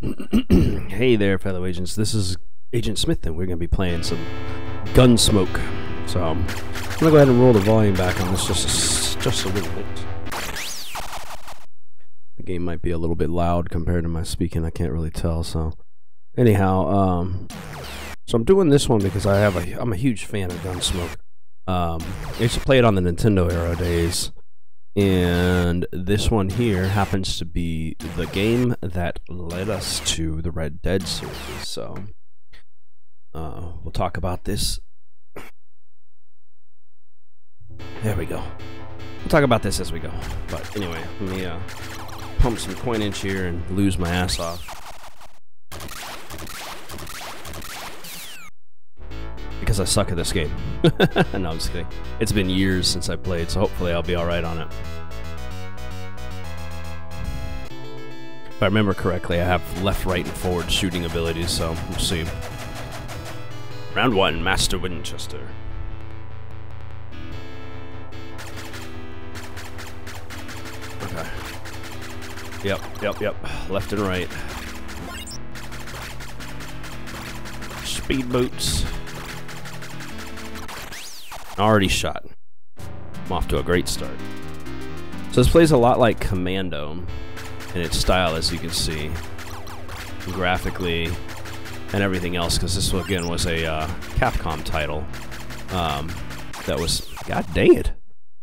Hey there, fellow agents. This is Agent Smith, and we're going to be playing some Gun.Smoke. So I'm going to go ahead and roll the volume back on this just a little bit. The game might be a little bit loud compared to my speaking. I can't really tell. So anyhow, so I'm doing this one because I'm a huge fan of Gun.Smoke. I used to play it on the Nintendo era days. And this one here happens to be the game that led us to the Red Dead series, so we'll talk about this. There we go. We'll talk about this as we go. But anyway, let me pump some coinage here and lose my ass off. Because I suck at this game. No, I'm just kidding. It's been years since I played, so hopefully I'll be alright on it. If I remember correctly, I have left, right, and forward shooting abilities, so we'll see. Round 1, Master Winchester. Okay. Yep. Left and right. Speed boots. Already shot. I'm off to a great start. So this plays a lot like Commando in its style, as you can see, graphically and everything else, because this again was a Capcom title that was, god dang it,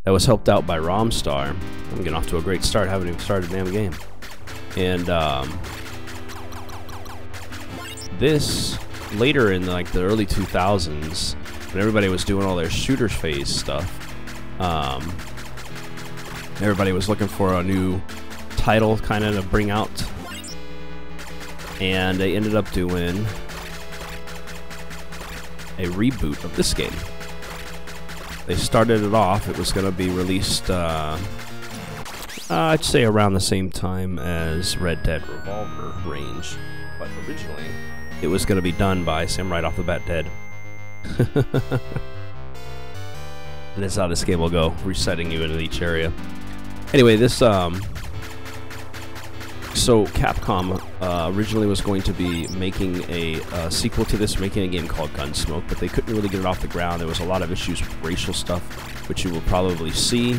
that was helped out by Romstar. I'm getting off to a great start. Haven't even started the damn game. And this later in like the early 2000s. When everybody was doing all their shooter phase stuff, everybody was looking for a new title kind of to bring out, and they ended up doing a reboot of this game. They started it off, it was going to be released, I'd say around the same time as Red Dead Revolver range, but originally it was going to be done by Sam right off the bat dead. And that's how this game will go, resetting you into each area. Anyway, this so Capcom originally was going to be making a sequel to this, making a game called Gun.Smoke, but they couldn't really get it off the ground. There was a lot of issues with racial stuff, which you will probably see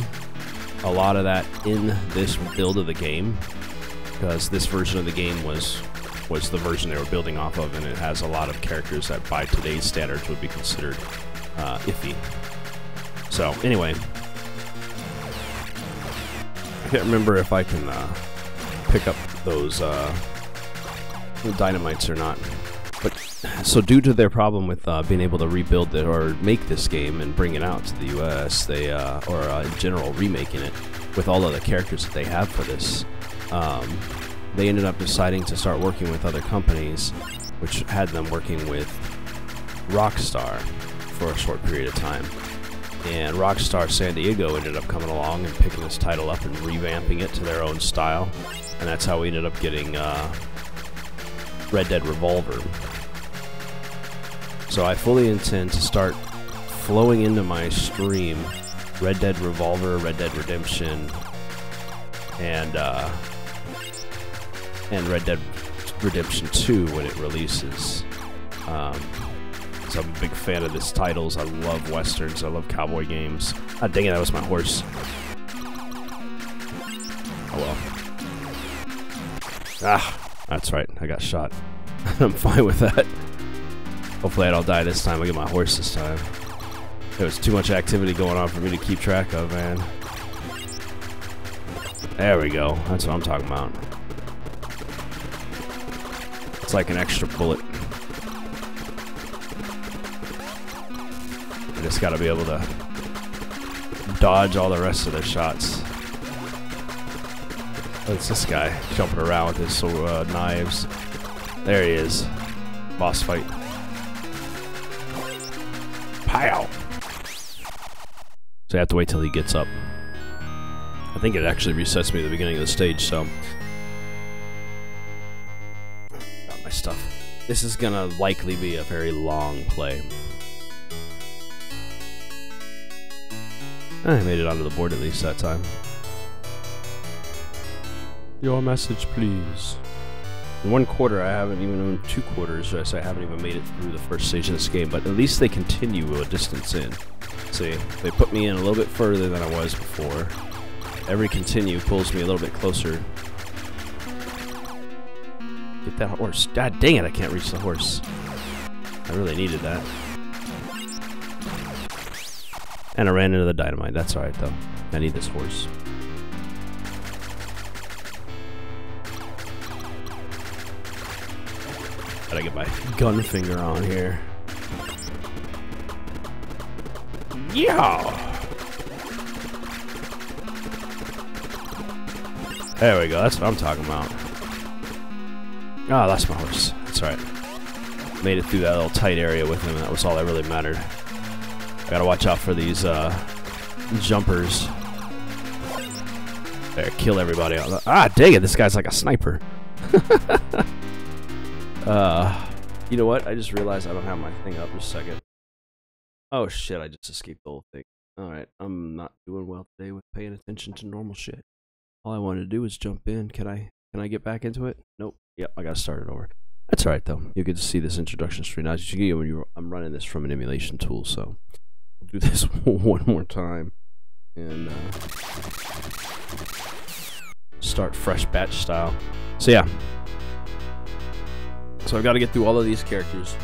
a lot of that in this build of the game, because this version of the game was the version they were building off of, and it has a lot of characters that by today's standards would be considered iffy. So anyway, I can't remember if I can pick up those dynamites or not, but so due to their problem with being able to rebuild it or make this game and bring it out to the US, they in general remaking it with all of the characters that they have for this, they ended up deciding to start working with other companies, which had them working with Rockstar for a short period of time. And Rockstar San Diego ended up coming along and picking this title up and revamping it to their own style. And that's how we ended up getting Red Dead Revolver. So I fully intend to start flowing into my stream Red Dead Revolver, Red Dead Redemption, and Red Dead Redemption 2 when it releases. So I'm a big fan of these titles. I love westerns. I love cowboy games. Ah, dang it, that was my horse. Oh well. Ah, that's right. I got shot. I'm fine with that. Hopefully I don't die this time. I get my horse this time. There was too much activity going on for me to keep track of, man. There we go. That's what I'm talking about. It's like an extra bullet. I just gotta be able to dodge all the rest of their shots. It's this guy jumping around with his knives. There he is. Boss fight. Pow! So I have to wait till he gets up. I think it actually resets me at the beginning of the stage, so... Got my stuff. This is gonna likely be a very long play. I made it onto the board at least that time. Your message, please. In 1/4, I haven't even owned 2/4, so I haven't even made it through the first stage of this game, but at least they continue a distance in. See, they put me in a little bit further than I was before. Every continue pulls me a little bit closer. Get that horse. God dang it, I can't reach the horse. I really needed that. And I ran into the dynamite. That's alright, though. I need this horse. Gotta get my gun finger on here. Yeah! There we go. That's what I'm talking about. Ah, that's my horse. That's right. Made it through that little tight area with him, and that was all that really mattered. Gotta watch out for these jumpers. There, kill everybody. Ah, dang it! This guy's like a sniper. You know what? I just realized I don't have my thing up. Just a second. Oh shit! I just escaped the whole thing. All right, I'm not doing well today with paying attention to normal shit. All I wanted to do was jump in. Can I get back into it? Nope. Yep, I gotta start it over. That's alright though. You get to see this introduction screen. As you get when I'm running this from an emulation tool, so we'll do this one more time and start fresh batch style. So yeah. So I've got to get through all of these characters.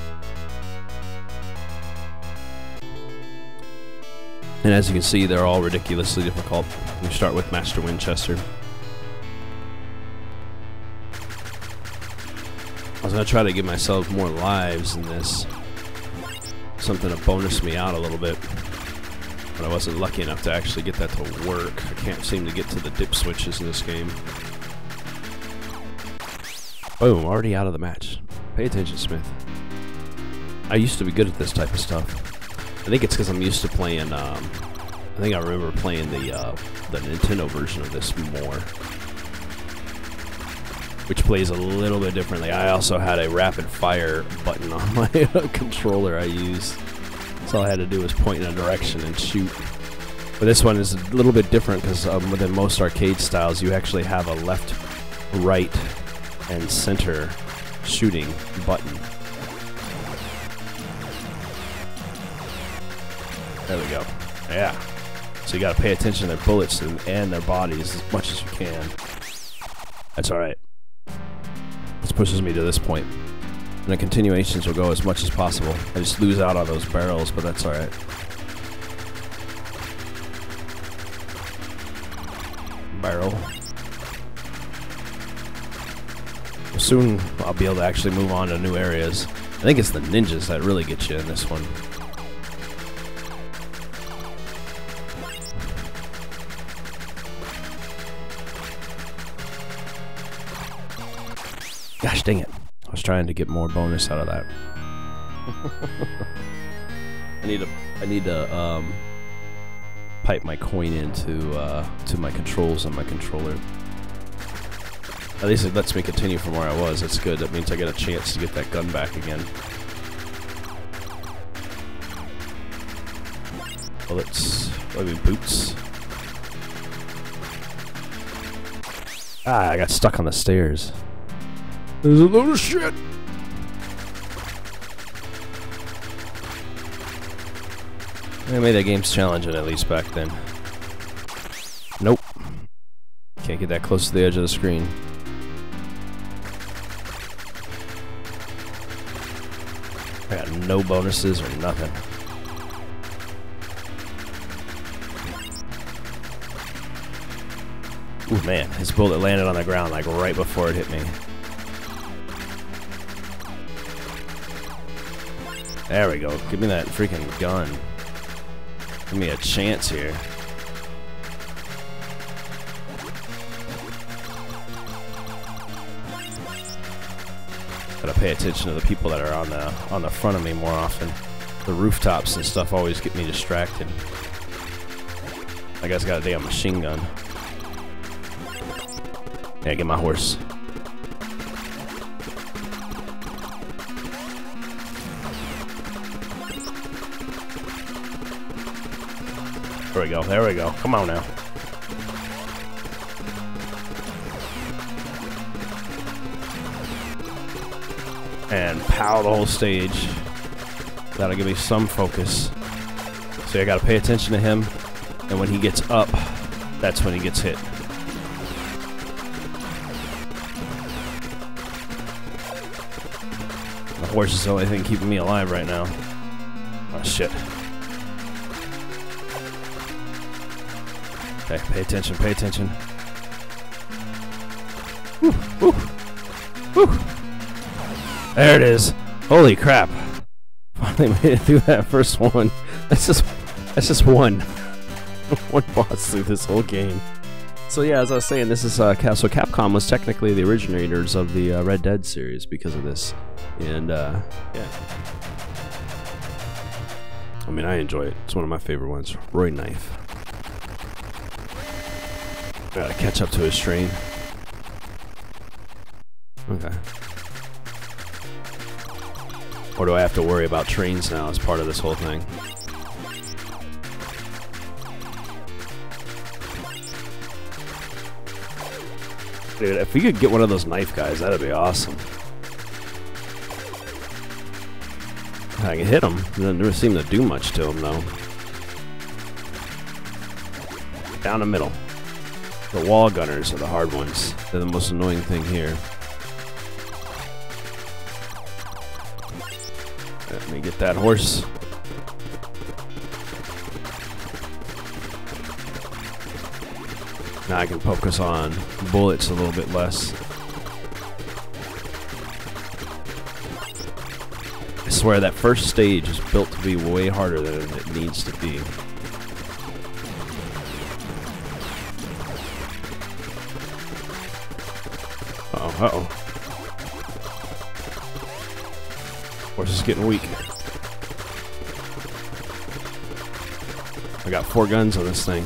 And as you can see, they're all ridiculously difficult. We start with Master Winchester. I was going to try to give myself more lives in this. Something to bonus me out a little bit. But I wasn't lucky enough to actually get that to work. I can't seem to get to the dip switches in this game. Boom, already out of the match. Pay attention, Smith. I used to be good at this type of stuff. I think it's because I'm used to playing, I think I remember playing the Nintendo version of this more. Which plays a little bit differently. I also had a rapid fire button on my controller I use. So all I had to do was point in a direction and shoot. But this one is a little bit different because within most arcade styles you actually have a left, right, and center shooting button. There we go. Yeah. So you gotta pay attention to their bullets and their bodies as much as you can. That's alright. This pushes me to this point. And the continuations will go as much as possible. I just lose out on those barrels, but that's alright. Barrel. Soon I'll be able to actually move on to new areas. I think it's the ninjas that really get you in this one. Gosh dang it. I was trying to get more bonus out of that. I need to pipe my coin into to my controls on my controller. At least it lets me continue from where I was. That's good. That means I get a chance to get that gun back again. Bullets. Maybe boots. Ah, I got stuck on the stairs. There's a load of shit! I made that game's challenging at least back then. Nope. Can't get that close to the edge of the screen. I got no bonuses or nothing. Ooh man, his bullet landed on the ground like right before it hit me. There we go. Give me that freaking gun. Give me a chance here. Gotta pay attention to the people that are on the front of me more often. The rooftops and stuff always get me distracted. That guy's got a damn machine gun. Yeah, get my horse. There we go, there we go. Come on now. and pow the whole stage. That'll give me some focus. So I gotta pay attention to him, and when he gets up, that's when he gets hit. The horse is the only thing keeping me alive right now. Oh shit. Okay, pay attention, pay attention. Whew, whew, whew. There it is. Holy crap. Finally made it through that first one. That's just one. One boss through this whole game. So yeah, as I was saying, this is so Capcom was technically the originators of the Red Dead series because of this. And yeah. I mean, I enjoy it. It's one of my favorite ones. Roy Knife. Gotta catch up to his strain. Okay. Or do I have to worry about trains now as part of this whole thing? Dude, if we could get one of those knife guys, that'd be awesome. I can hit him. It doesn't really seem to do much to him, though. Down the middle. The wall gunners are the hard ones. They're the most annoying thing here. Let me get that horse. Now I can focus on bullets a little bit less. I swear that first stage is built to be way harder than it needs to be. Uh-oh. Horse is getting weak. I got 4 guns on this thing.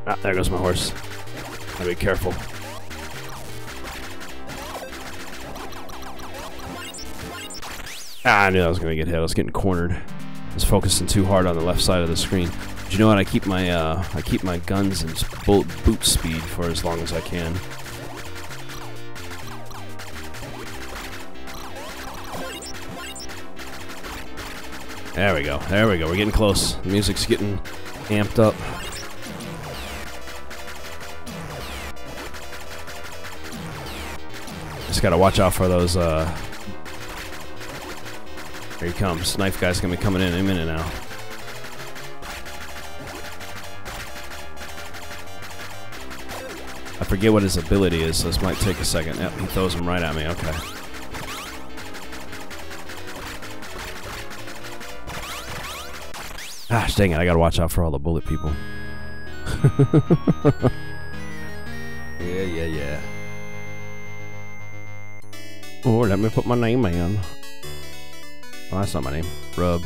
Ah, there goes my horse. Gotta be careful. Ah, I knew I was gonna get hit. I was getting cornered. I was focusing too hard on the left side of the screen. But you know what? I keep my guns and boot speed for as long as I can. There we go. There we go. We're getting close. The music's getting amped up. Just gotta watch out for those, Here he comes. Knife guy's gonna be coming in a minute now. I forget what his ability is, so this might take a second. Yep, he throws him right at me. Okay. Gosh, dang it, I gotta watch out for all the bullet people. Yeah. Oh, let me put my name in. Oh, that's not my name. Rub.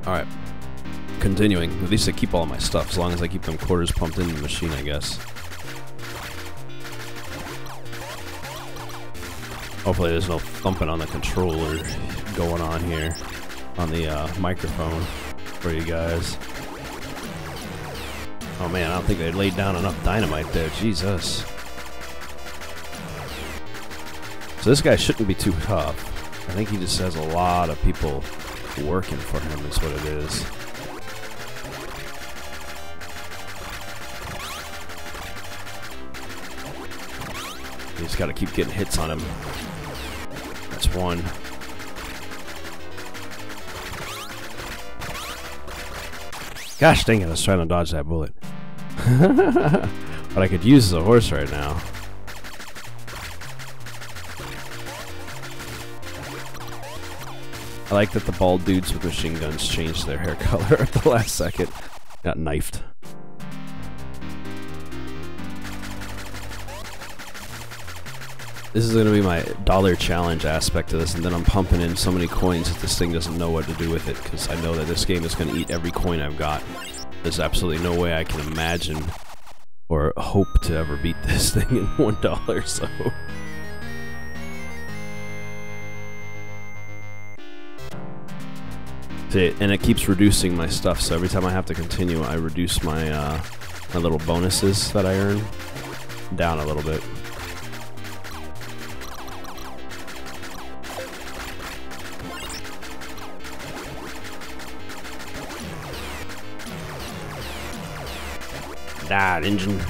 Alright. Continuing. At least I keep all my stuff, as long as I keep them quarters pumped into the machine, I guess. Hopefully there's no thumping on the controller going on here on the microphone for you guys. Oh man, I don't think they laid down enough dynamite there. Jesus. So this guy shouldn't be too tough. I think he just has a lot of people working for him is what it is. You just gotta keep getting hits on him. That's one. Gosh dang it, I was trying to dodge that bullet. But I could use a horse right now. I like that the bald dudes with machine guns changed their hair color at the last second. Got knifed. This is going to be my dollar challenge aspect of this, and then I'm pumping in so many coins that this thing doesn't know what to do with it, because I know that this game is going to eat every coin I've got. There's absolutely no way I can imagine or hope to ever beat this thing in $1, so... See, and it keeps reducing my stuff, so every time I have to continue, I reduce my my little bonuses that I earn down a little bit. Died, engine.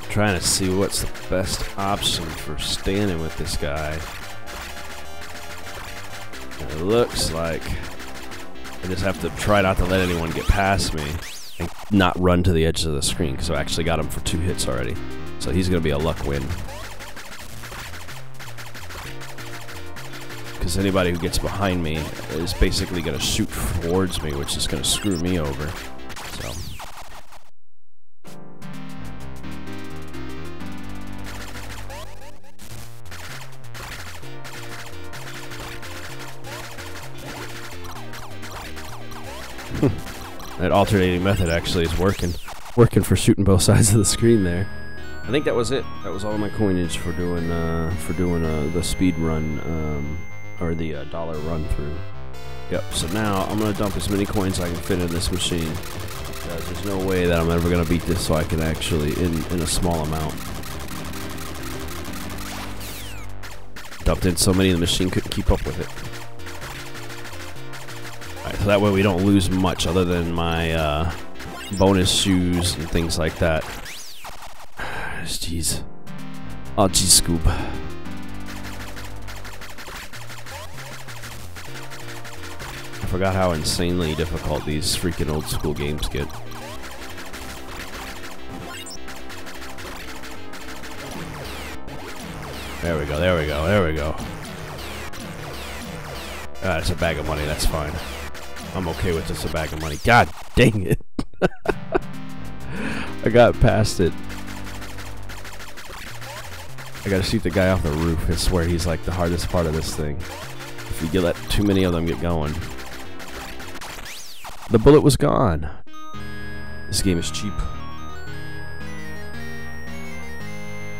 Trying to see what's the best option for standing with this guy. It looks like I just have to try not to let anyone get past me and not run to the edge of the screen, because I actually got him for 2 hits already. So he's going to be a luck win. Because anybody who gets behind me is basically going to shoot towards me, which is going to screw me over. So. That alternating method actually is working for shooting both sides of the screen there. I think that was it. That was all my coinage for doing the speed run, or the dollar run through. Yep. So now I'm gonna dump as many coins as I can fit in this machine, because there's no way that I'm ever gonna beat this. So I can actually in a small amount. Dumped in so many the machine couldn't keep up with it. Alright, so that way we don't lose much other than my bonus shoes and things like that. Jeez. Oh, jeez, Scoob. I forgot how insanely difficult these freaking old school games get. There we go, there we go, there we go. Ah, it's a bag of money, that's fine. I'm okay with just a bag of money. God dang it. I got past it. I gotta shoot the guy off the roof. I swear he's like the hardest part of this thing. If you let too many of them get going. The bullet was gone. This game is cheap.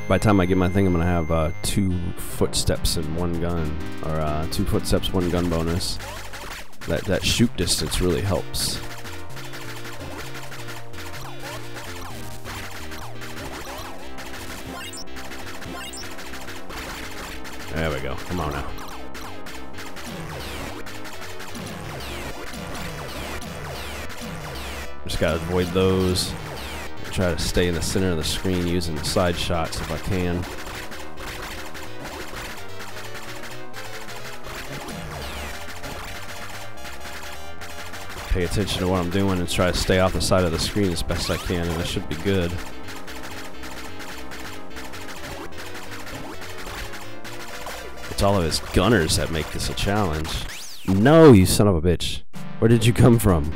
By the time I get my thing, I'm gonna have 2 footsteps and 1 gun, or 2 footsteps, 1 gun bonus. That shoot distance really helps. There we go. Come on now. Just gotta avoid those. Try to stay in the center of the screen using the side shots if I can. Pay attention to what I'm doing and try to stay off the side of the screen as best I can, and it should be good. It's all of his gunners that make this a challenge. No, you son of a bitch. Where did you come from?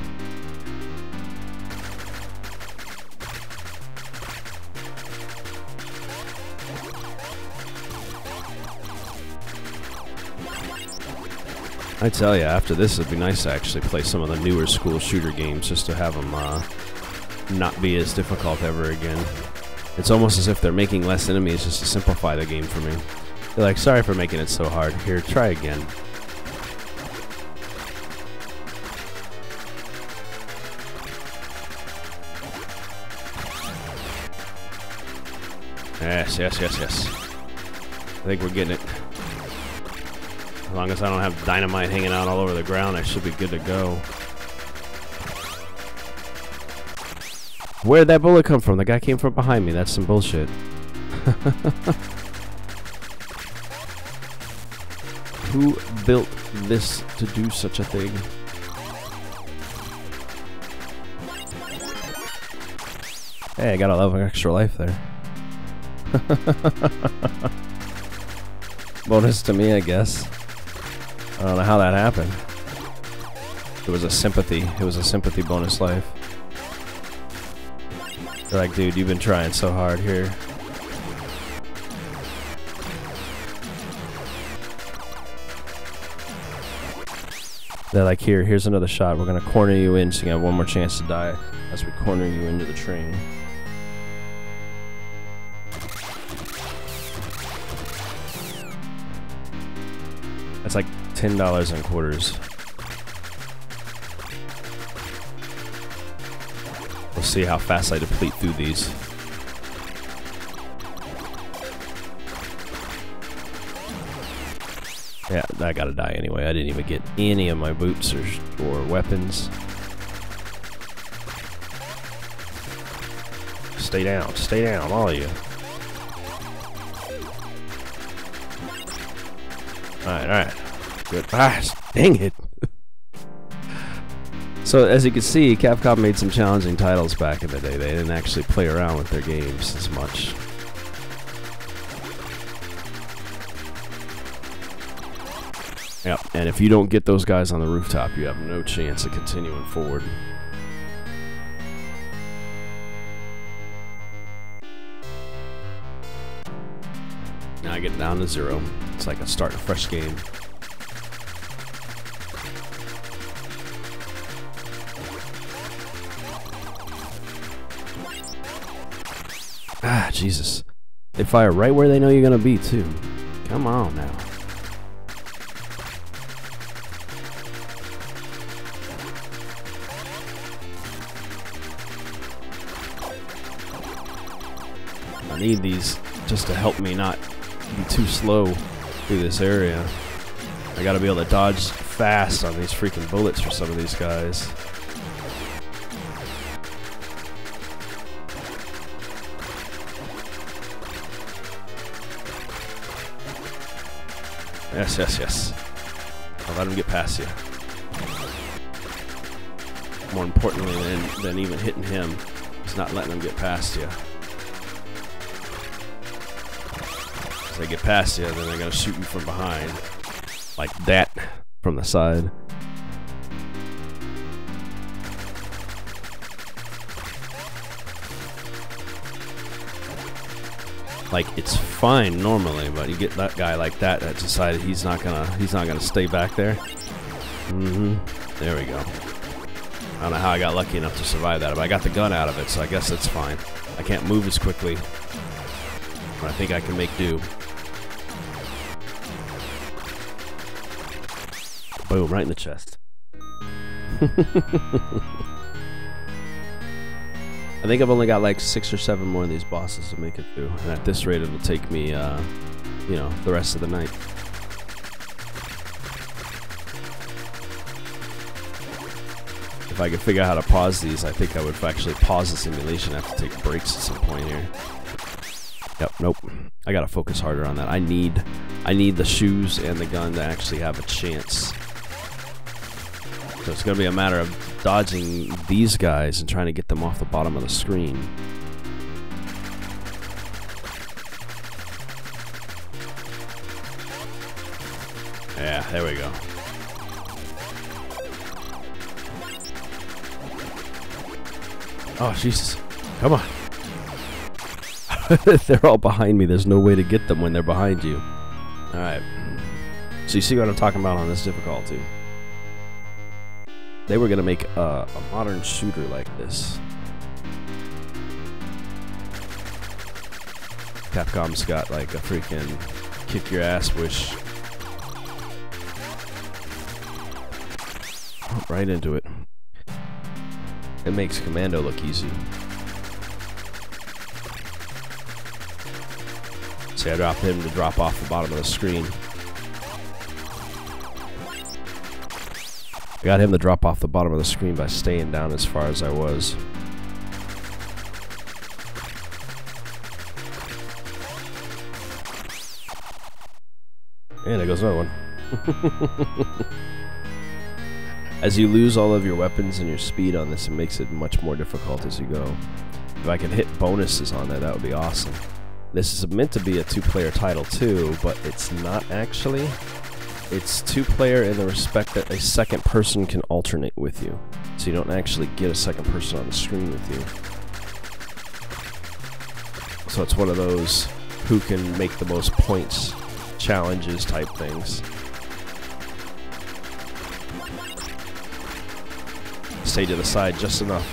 I tell you, after this, it'd be nice to actually play some of the newer school shooter games just to have them not be as difficult ever again. It's almost as if they're making less enemies just to simplify the game for me. They're like, sorry for making it so hard. Here, try again. Yes, yes, yes, yes. I think we're getting it. As long as I don't have dynamite hanging out all over the ground, I should be good to go. Where'd that bullet come from? The guy came from behind me. That's some bullshit. Who built this to do such a thing? Hey, I got a little extra life there. Bonus to me, I guess. I don't know how that happened. It was a sympathy. It was a sympathy bonus life. They're like, dude, you've been trying so hard here. They're like, here's another shot. We're gonna corner you in so you have one more chance to die as we corner you into the train. It's like $10 in quarters. We'll see how fast I deplete through these. Yeah, I gotta die anyway. I didn't even get any of my boots or weapons. Stay down, all of you. Alright. Good. Ah, dang it. So, as you can see, Capcom made some challenging titles back in the day. They didn't actually play around with their games as much. Yep, and if you don't get those guys on the rooftop, you have no chance of continuing forward. Now I get down to 0. It's like I start a fresh game. Ah, Jesus. They fire right where they know you're gonna be, too. Come on now. I need these just to help me not be too slow through this area. I gotta be able to dodge fast on these freaking bullets for some of these guys. Yes. I'll let him get past you. More importantly than even hitting him, is not letting him get past you. As they get past you, then they're gonna shoot you from behind. Like that, from the side. Like, it's fine normally, but you get that guy like that decided he's not gonna stay back there. There we go. I don't know how I got lucky enough to survive that, but I got the gun out of it, so I guess it's fine. I can't move as quickly, but I think I can make do. Boom, right in the chest. I think I've only got like 6 or 7 more of these bosses to make it through, and at this rate it'll take me, you know, the rest of the night. If I could figure out how to pause these, I think I would actually pause the simulation. I have to take breaks at some point here. Yep, nope. I gotta focus harder on that. I need the shoes and the gun to actually have a chance. So it's gonna be a matter of dodging these guys and trying to get them off the bottom of the screen. Yeah, there we go. Oh, Jesus. Come on. They're all behind me. There's no way to get them when they're behind you. Alright. So you see what I'm talking about on this difficulty. They were going to make a modern shooter like this. Capcom's got like a freaking kick your ass wish. Oh, right into it. It makes Commando look easy. See, I dropped him to drop off the bottom of the screen. I got him to drop off the bottom of the screen by staying down as far as I was. And there goes another one. As you lose all of your weapons and your speed on this, it makes it much more difficult as you go. If I can hit bonuses on that would be awesome. This is meant to be a 2-player title too, but it's not actually. It's 2-player in the respect that a second person can alternate with you. So you don't actually get a second person on the screen with you. So it's one of those who can make the most points challenges type things. Stay to the side just enough.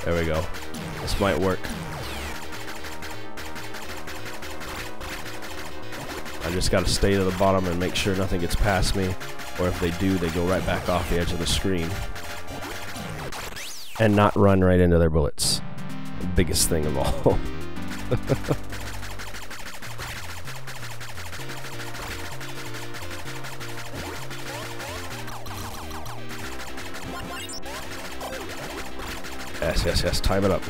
There we go. This might work. I just gotta stay to the bottom and make sure nothing gets past me, or if they do, they go right back off the edge of the screen. And not run right into their bullets. The biggest thing of all. Yes, yes, yes, time it up.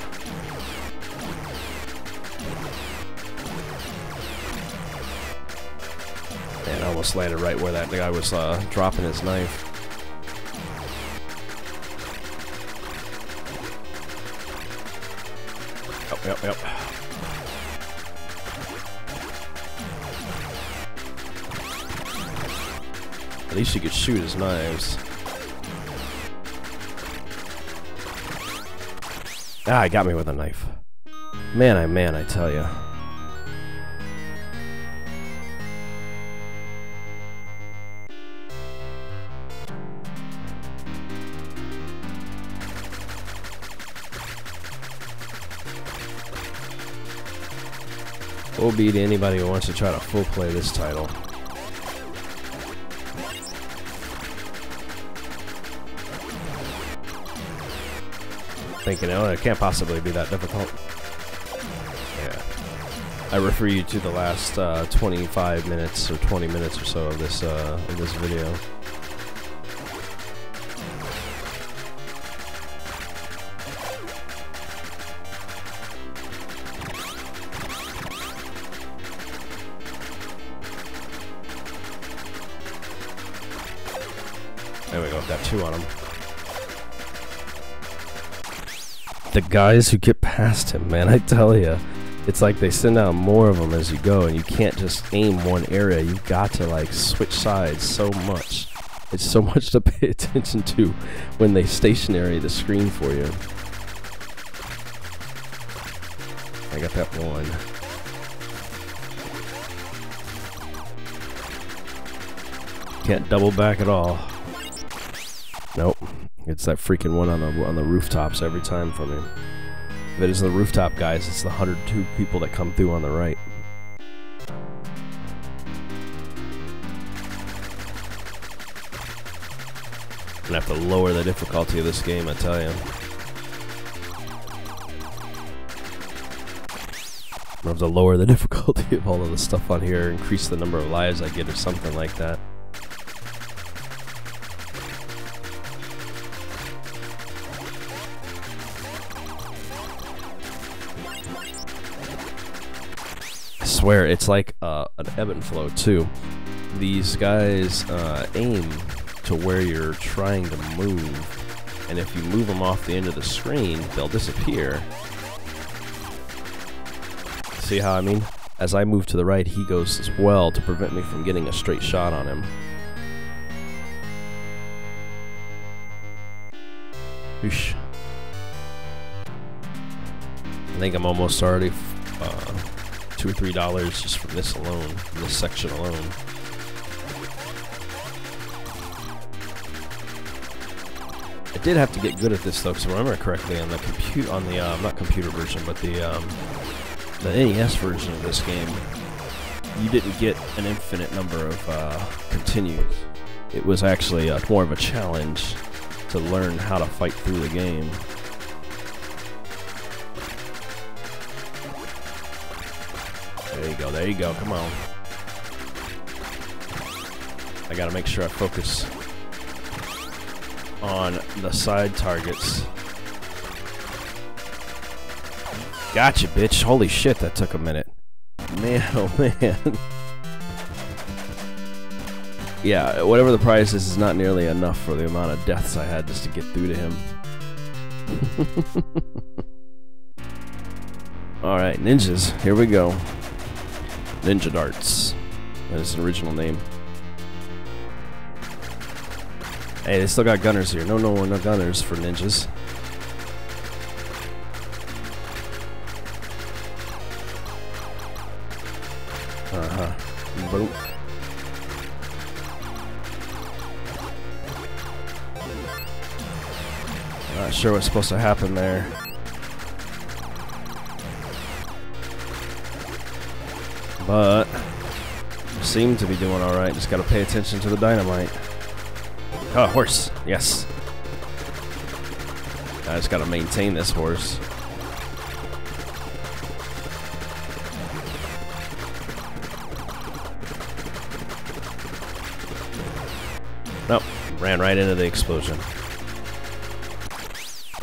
Man, I almost landed right where that guy was dropping his knife. Yep, yep. At least you could shoot his knives. Ah, he got me with a knife. Man, I tell ya. We'll beat anybody who wants to try to full play this title. Thinking, oh, it can't possibly be that difficult. Yeah. I refer you to the last 25 minutes or 20 minutes or so of this video. There we go, got 2 on him. The guys who get past him, man, I tell ya, it's like they send out more of them as you go, and you can't just aim one area. You've got to like switch sides so much. It's so much to pay attention to when they stationary the screen for you. I got that one. Can't double back at all. Nope. It's that freaking one on the rooftops every time for me. If it is the rooftop guys, it's the 102 people that come through on the right. I'm gonna have to lower the difficulty of this game, I tell you. I'm gonna have to lower the difficulty of all of the stuff on here, increase the number of lives I get or something like that. I swear, it's like an ebb and flow too. These guys aim to where you're trying to move, and if you move them off the end of the screen, they'll disappear. See how I mean? As I move to the right, he goes as well to prevent me from getting a straight shot on him. Whoosh. I think I'm almost already $2 or $3 just from this alone, from this section alone. I did have to get good at this though, because if I remember correctly, on the not computer version, but the NES version of this game, you didn't get an infinite number of continues. It was actually more of a challenge to learn how to fight through the game. There you go, come on. I gotta make sure I focus on the side targets. Gotcha, bitch. Holy shit, that took a minute. Man, oh man. Yeah, whatever the price is not nearly enough for the amount of deaths I had just to get through to him. Alright, ninjas. Here we go. Ninja Darts. That is the original name. Hey, they still got gunners here. No gunners for ninjas. Boom. Not sure what's supposed to happen there. But seem to be doing alright. Just gotta pay attention to the dynamite. Oh, horse. Yes. I just gotta maintain this horse. Nope. Ran right into the explosion.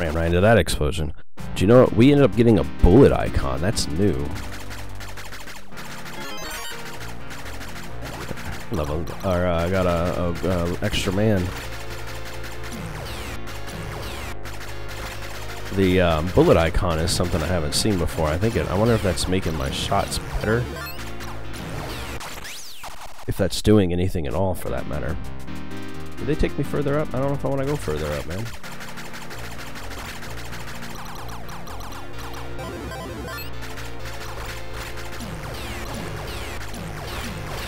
Ran right into that explosion. Do you know what? We ended up getting a bullet icon. That's new. Level, or I got a extra man. The bullet icon is something I haven't seen before. I wonder if that's making my shots better. If that's doing anything at all, for that matter. Did they take me further up? I don't know if I want to go further up, man.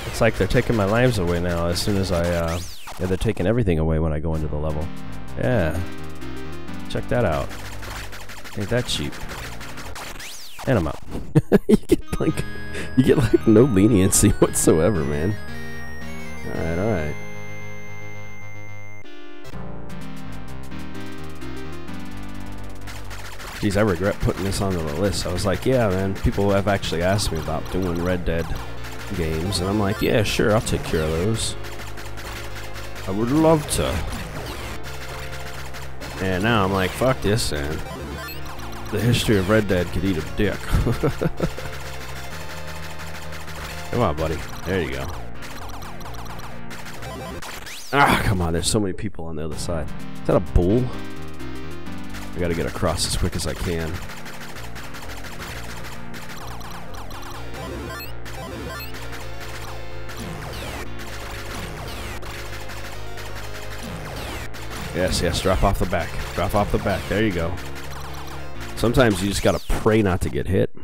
It's like they're taking my lives away now as soon as yeah, they're taking everything away when I go into the level. Yeah. Check that out. Ain't that cheap. And I'm out. you get like no leniency whatsoever, man. Alright, alright. Geez, I regret putting this onto the list. I was like, yeah, man, people have actually asked me about doing Red Dead games, and I'm like, yeah, sure, I'll take care of those. I would love to. And now I'm like, fuck this, and the history of Red Dead could eat a dick. Come on, buddy. There you go. Ah, come on, there's so many people on the other side. Is that a bull? I gotta get across as quick as I can. Yes, yes, drop off the back. Drop off the back. There you go. Sometimes you just gotta pray not to get hit.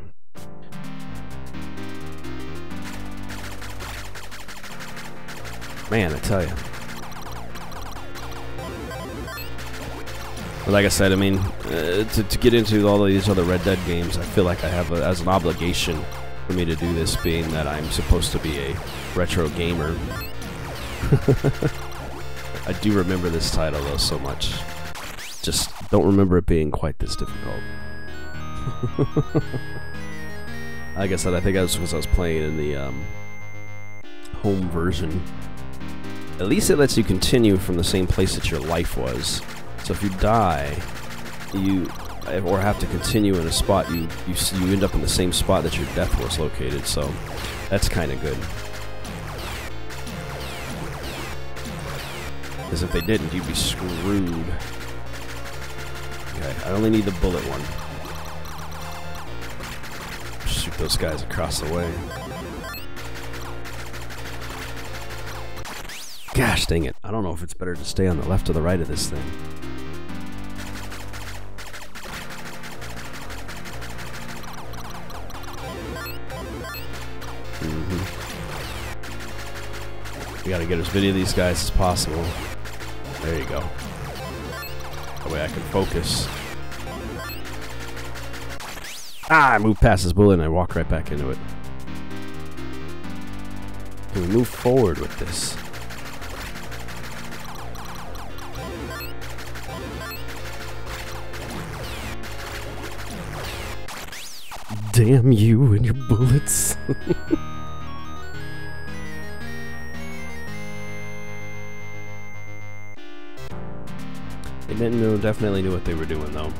Man, I tell you. But like I said, I mean, to get into all of these other Red Dead games, I feel like I have as an obligation for me to do this, being that I'm supposed to be a retro gamer. I do remember this title though so much. Just don't remember it being quite this difficult. Like I said, I think that's because I was playing in the home version. At least it lets you continue from the same place that your life was. So if you die, or have to continue in a spot, you end up in the same spot that your death was located. So that's kind of good. Because if they didn't, you'd be screwed. Okay, I only need the bullet one. Shoot those guys across the way. Gosh dang it. I don't know if it's better to stay on the left or the right of this thing. We gotta get as many of these guys as possible. There you go. That way I can focus. Ah, I moved past this bullet and I walked right back into it. Can we move forward with this? Damn you and your bullets. They definitely knew what they were doing, though.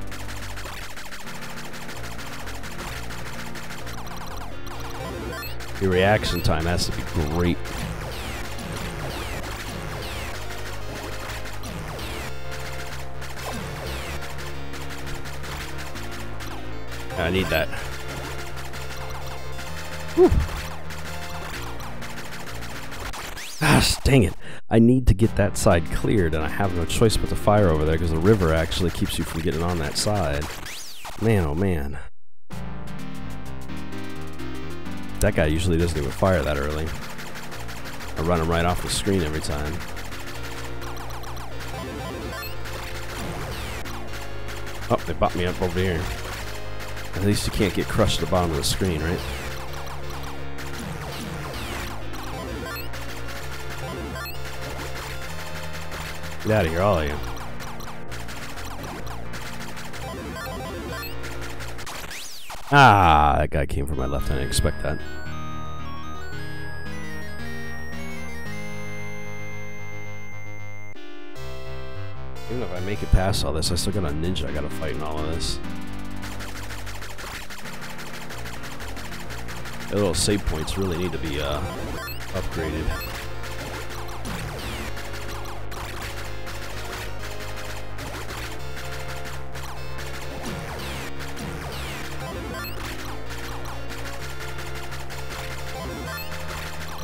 Your reaction time has to be great. I need that. Whew. Gosh, dang it. I need to get that side cleared, and I have no choice but to fire over there because the river actually keeps you from getting on that side. Man, oh man. That guy usually doesn't even fire that early. I run him right off the screen every time. Oh, they bought me up over here. At least you can't get crushed at the bottom of the screen, right? Get out of here, all of you. Ah, that guy came from my left. I didn't expect that. Even if I make it past all this, I still got a ninja I gotta fight in all of this. The little save points really need to be upgraded.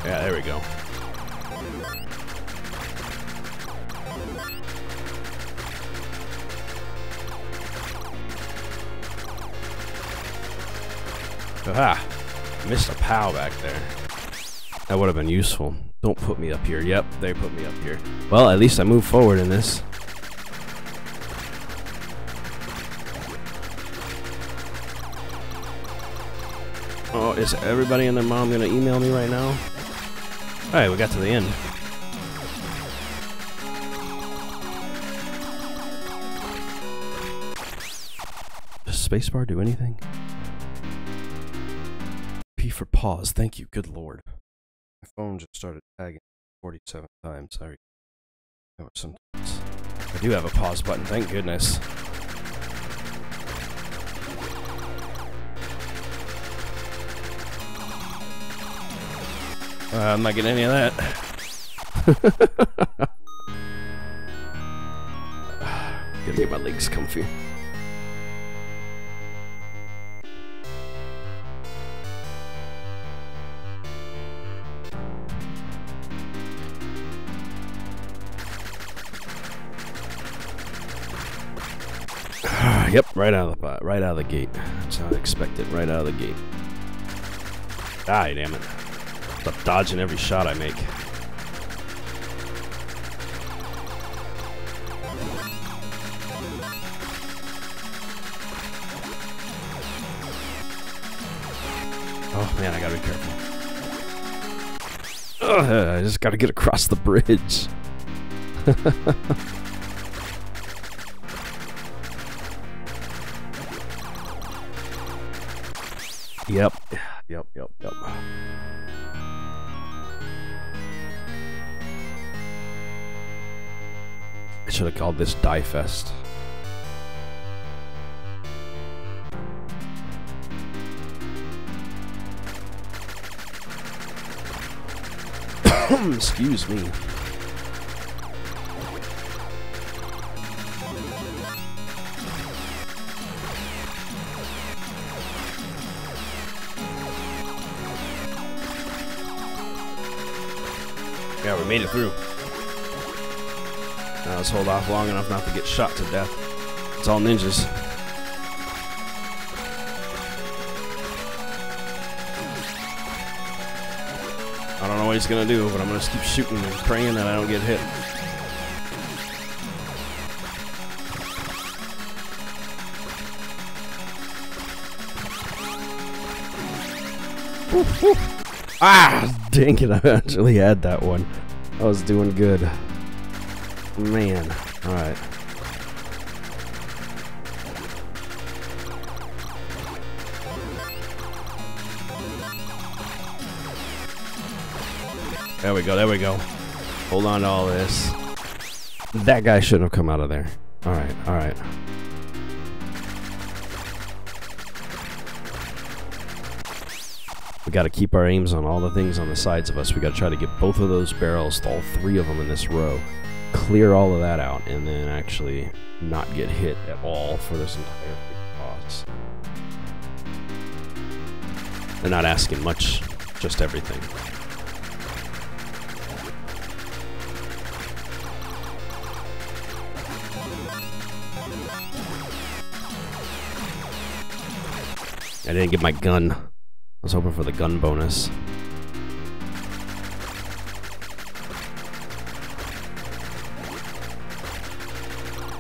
Yeah, there we go. Aha! Missed a POW back there. That would have been useful. Don't put me up here. Yep, they put me up here. Well, at least I moved forward in this. Oh, is everybody and their mom gonna email me right now? Alright, we got to the end. Does spacebar do anything? P for pause. Thank you. Good lord. My phone just started tagging 47 times. Sorry. Sometimes. I do have a pause button. Thank goodness. I'm not getting any of that. Gotta get my legs comfy. Yep, right out of the gate. That's how I expect it. Right out of the gate. Die, damn it! I'm dodging every shot I make. Oh man, I gotta be careful. Ugh, I just gotta get across the bridge. Yep. I should have called this Die Fest. Excuse me. Yeah, we made it through. Now let's hold off long enough not to get shot to death. It's all ninjas. I don't know what he's gonna do, but I'm gonna just keep shooting and praying that I don't get hit. Woo, woo. Ah, dang it, I actually had that one. I was doing good. Man, alright. There we go, there we go. Hold on to all this. That guy shouldn't have come out of there. Alright, alright. We gotta keep our aims on all the things on the sides of us. We gotta try to get both of those barrels, all three of them in this row. Clear all of that out, and then actually not get hit at all for this entire boss. They're not asking much, just everything. I didn't get my gun. I was hoping for the gun bonus.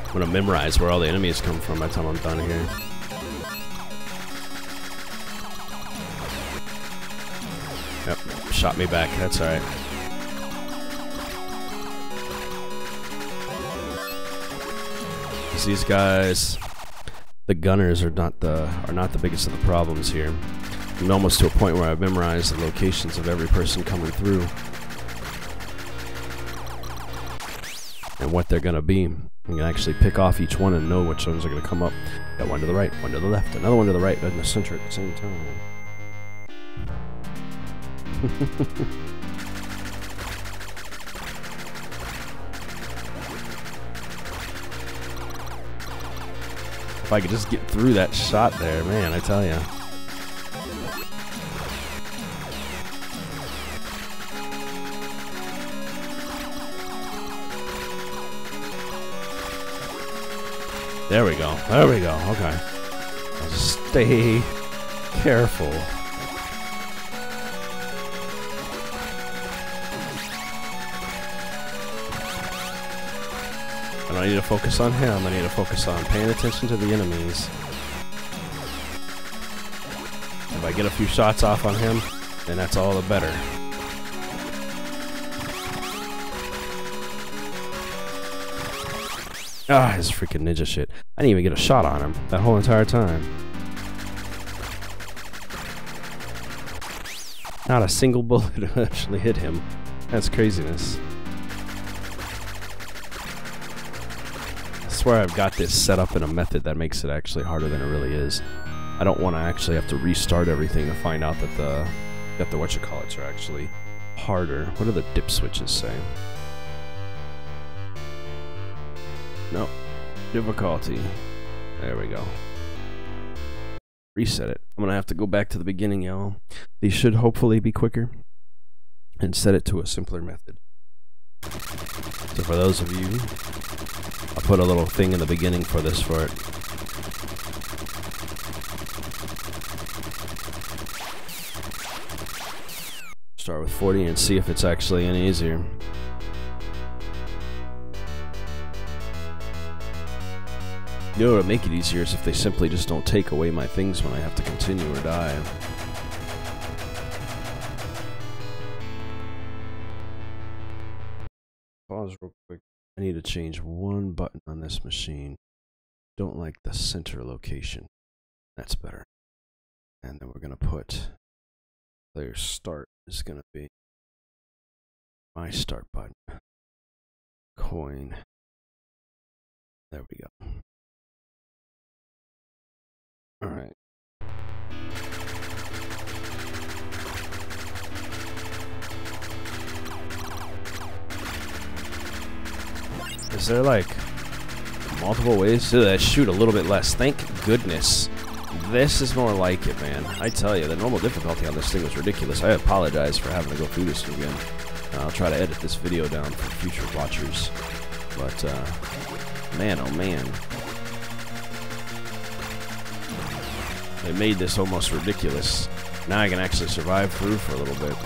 I'm gonna memorize where all the enemies come from by the time I'm done here. Yep, shot me back. That's alright. Because these guys, the gunners, are not the biggest of the problems here. I'm almost to a point where I've memorized the locations of every person coming through and what they're gonna be. You can actually pick off each one and know which ones are gonna come up. Got one to the right, one to the left, another one to the right, but in the center at the same time. If I could just get through that shot there, man, I tell ya. There we go. There we go. Okay. Just stay careful. I don't need to focus on him. I need to focus on paying attention to the enemies. If I get a few shots off on him, then that's all the better. Ah, his freaking ninja shit. I didn't even get a shot on him that whole entire time. Not a single bullet actually hit him. That's craziness. I swear I've got this set up in a method that makes it actually harder than it really is. I don't want to actually have to restart everything to find out that the whatchamacallits are actually harder. What do the dip switches say? No. Difficulty. There we go. Reset it. I'm gonna have to go back to the beginning, y'all. These should hopefully be quicker. And set it to a simpler method. So for those of you, I'll put a little thing in the beginning for this for it. Start with 40 and see if it's actually any easier. You know what would make it easier is if they simply just don't take away my things when I have to continue or die. Pause real quick. I need to change one button on this machine. Don't like the center location. That's better. And then we're going to put player start is going to be my start button. Coin. There we go. Alright. Is there like multiple ways to shoot a little bit less? Thank goodness. This is more like it, man. I tell you, the normal difficulty on this thing was ridiculous. I apologize for having to go through this again. I'll try to edit this video down for future watchers. But, man, oh man. They made this almost ridiculous. Now I can actually survive through for a little bit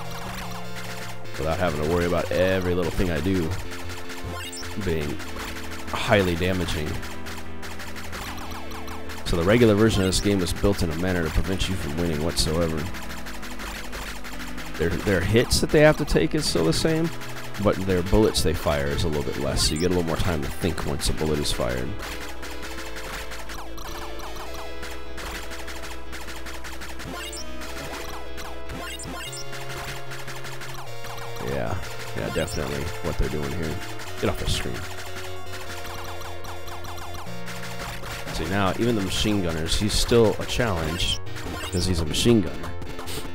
without having to worry about every little thing I do being highly damaging. So the regular version of this game was built in a manner to prevent you from winning whatsoever. Their hits that they have to take is still the same, but their bullets they fire is a little bit less, so you get a little more time to think once a bullet is fired. Yeah, definitely what they're doing here. Get off the screen. See, now, even the machine gunners, he's still a challenge, because he's a machine gunner.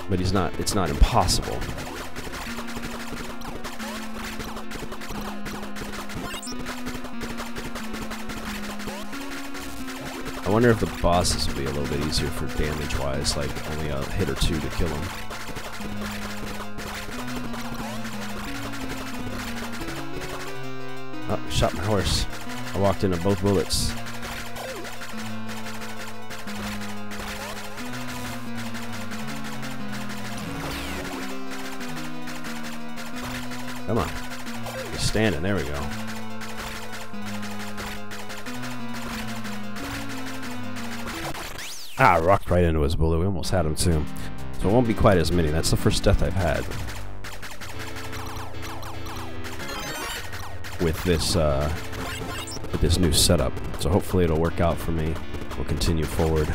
But it's not impossible. I wonder if the bosses will be a little bit easier for damage-wise, like only a hit or two to kill them. Oh, shot my horse. I walked into both bullets. Come on. He's standing. There we go. Ah, I rocked right into his bullet. We almost had him too. So it won't be quite as many. That's the first death I've had with this with this new setup. So hopefully it'll work out for me. We'll continue forward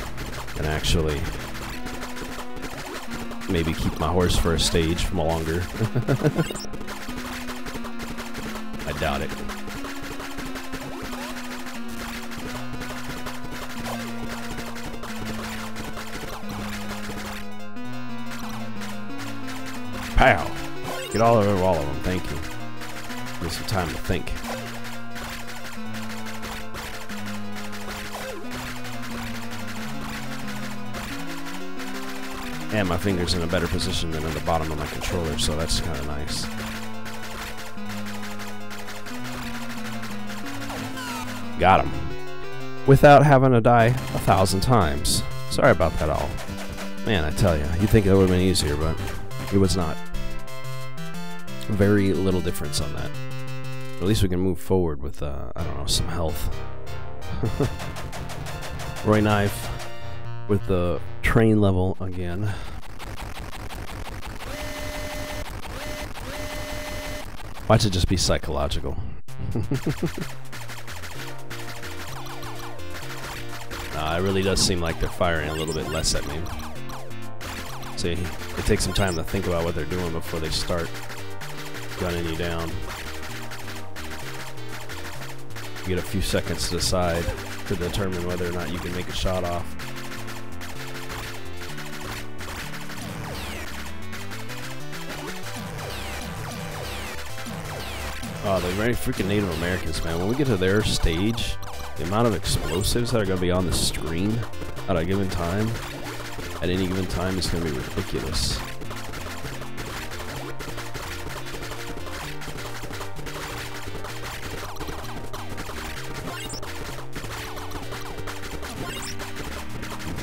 and actually maybe keep my horse for a stage longer. I doubt it. Pow! Get all over all of them, thank you. Give me some time to think. And my finger's in a better position than at the bottom of my controller, so that's kind of nice. Got him. Without having to die 1,000 times. Sorry about that all. Man, I tell you, you'd think it would have been easier, but it was not. Very little difference on that. At least we can move forward with, I don't know, some health. Roy Knife with the train level again. Watch it just be psychological. It really does seem like they're firing a little bit less at me. See, it takes some time to think about what they're doing before they start gunning you down. You get a few seconds to decide to determine whether or not you can make a shot off. Oh, the very freaking Native Americans, man. When we get to their stage, the amount of explosives that are going to be on the screen at a given time, at any given time, is going to be ridiculous.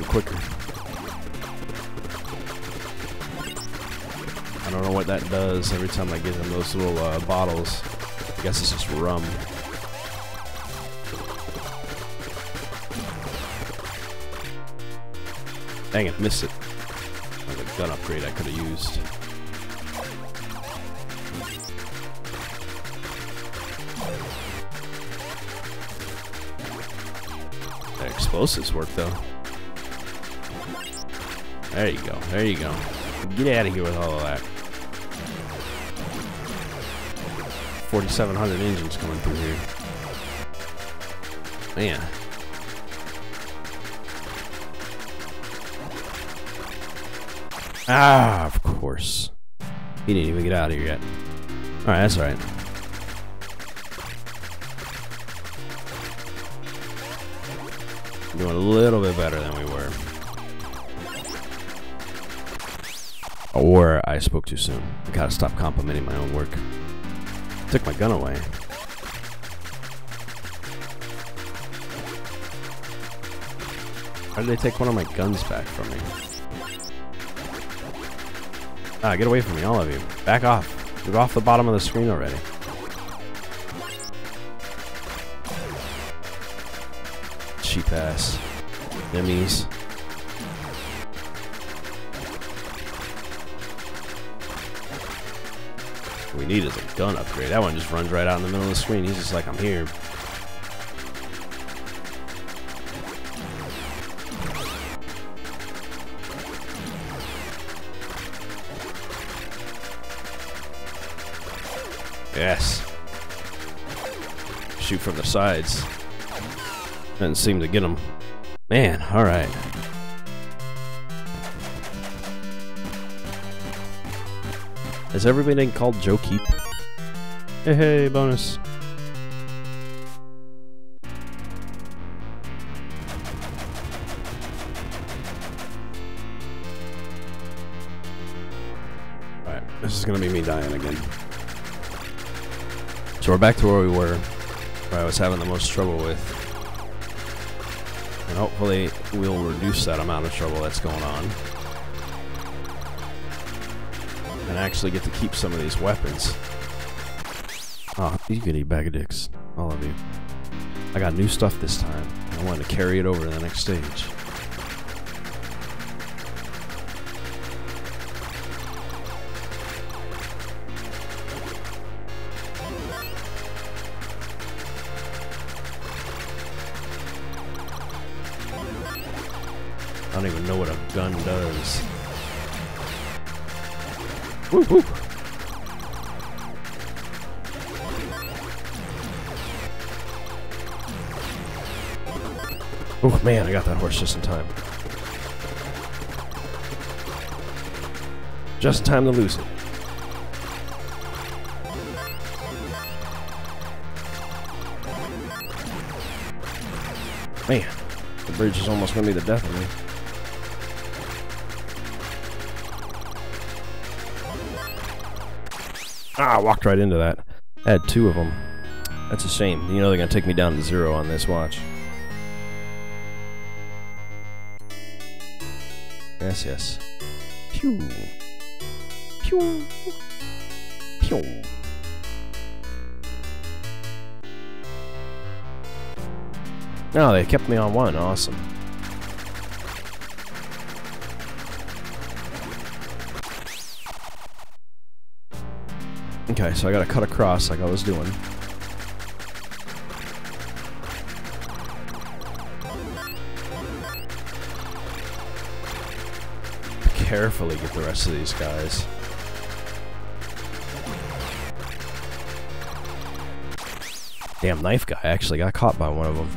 Quicker. I don't know what that does every time I get in those little bottles. I guess it's just rum. Dang it, missed it. That was a gun upgrade I could have used. The explosives work though. There you go. There you go. Get out of here with all of that. 4,700 engines coming through here. Man. Ah, of course. He didn't even get out of here yet. Alright, that's alright. Doing a little bit better than we were. Or I spoke too soon. I gotta stop complimenting my own work. Took my gun away. Why did they take one of my guns back from me? Ah, get away from me, all of you. Back off. Get off the bottom of the screen already. Cheap ass. Enemies. What we need is a gun upgrade. That one just runs right out in the middle of the screen. He's just like, I'm here. Yes. Shoot from the sides. Doesn't seem to get him. Man, alright. Has everybody been called Joe Keep? Hey, hey, bonus. Alright, this is gonna be me dying again. So we're back to where we were, where I was having the most trouble with. And hopefully we'll reduce that amount of trouble that's going on. And actually get to keep some of these weapons. Oh, you can eat bag of dicks, all of you. I got new stuff this time. I wanted to carry it over to the next stage. I don't even know what a gun does. Woo woo! Oh man, I got that horse just in time. Just in time to lose it. Man, the bridge is almost going to be the death of me. Ah, I walked right into that. I had 2 of them. That's a shame. You know they're going to take me down to 0 on this watch. Yes, yes. Pew. Pew. Pew. No, they kept me on 1. Awesome. Okay, so I gotta cut across like I was doing. Carefully get the rest of these guys. Damn knife guy actually got caught by one of them.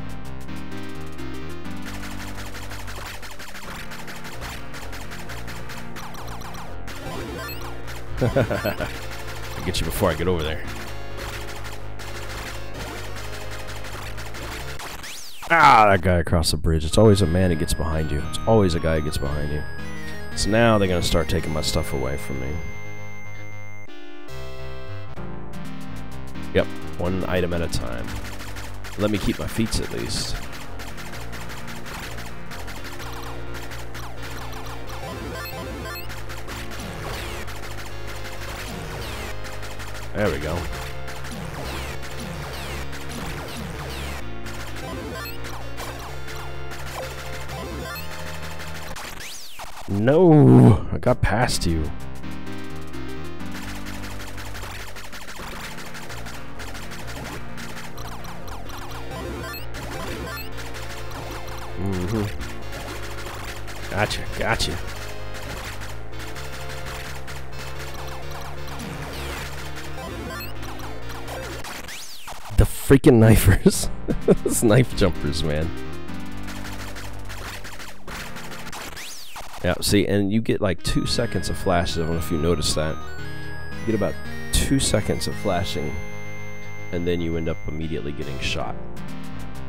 I'll get you before I get over there. Ah, that guy across the bridge. It's always a man who gets behind you. It's always a guy who gets behind you. So now they're gonna start taking my stuff away from me. Yep, 1 item at a time. Let me keep my feet at least. There we go. No, I got past you. Gotcha, gotcha. The freaking knifers. Those knife jumpers, man. Yeah, see, and you get like 2 seconds of flashes. I don't know if you noticed that. You get about 2 seconds of flashing, and then you end up immediately getting shot.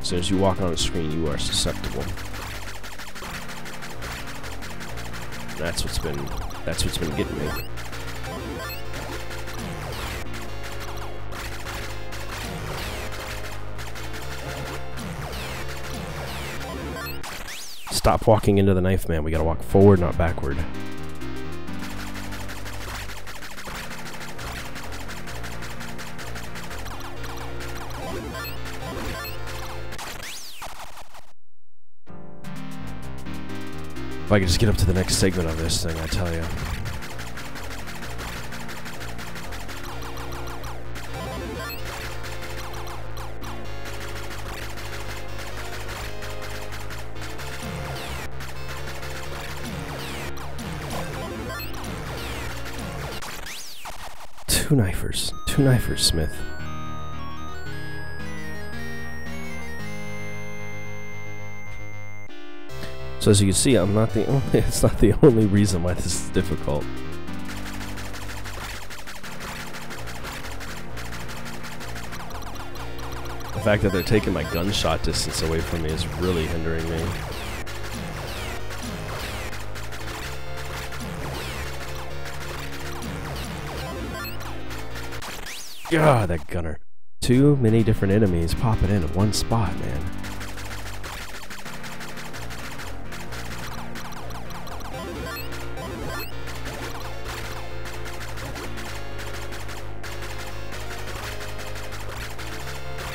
As soon as you walk on the screen, you are susceptible. That's what's been getting me. Stop walking into the knife, man. We gotta walk forward, not backward. If I could just get up to the next segment of this thing, I tell you. Two knifers, Smith. So as you can see, I'm not the only. It's not the only reason why this is difficult. The fact that they're taking my gunshot distance away from me is really hindering me. God, that gunner. Too many different enemies popping in at one spot, man.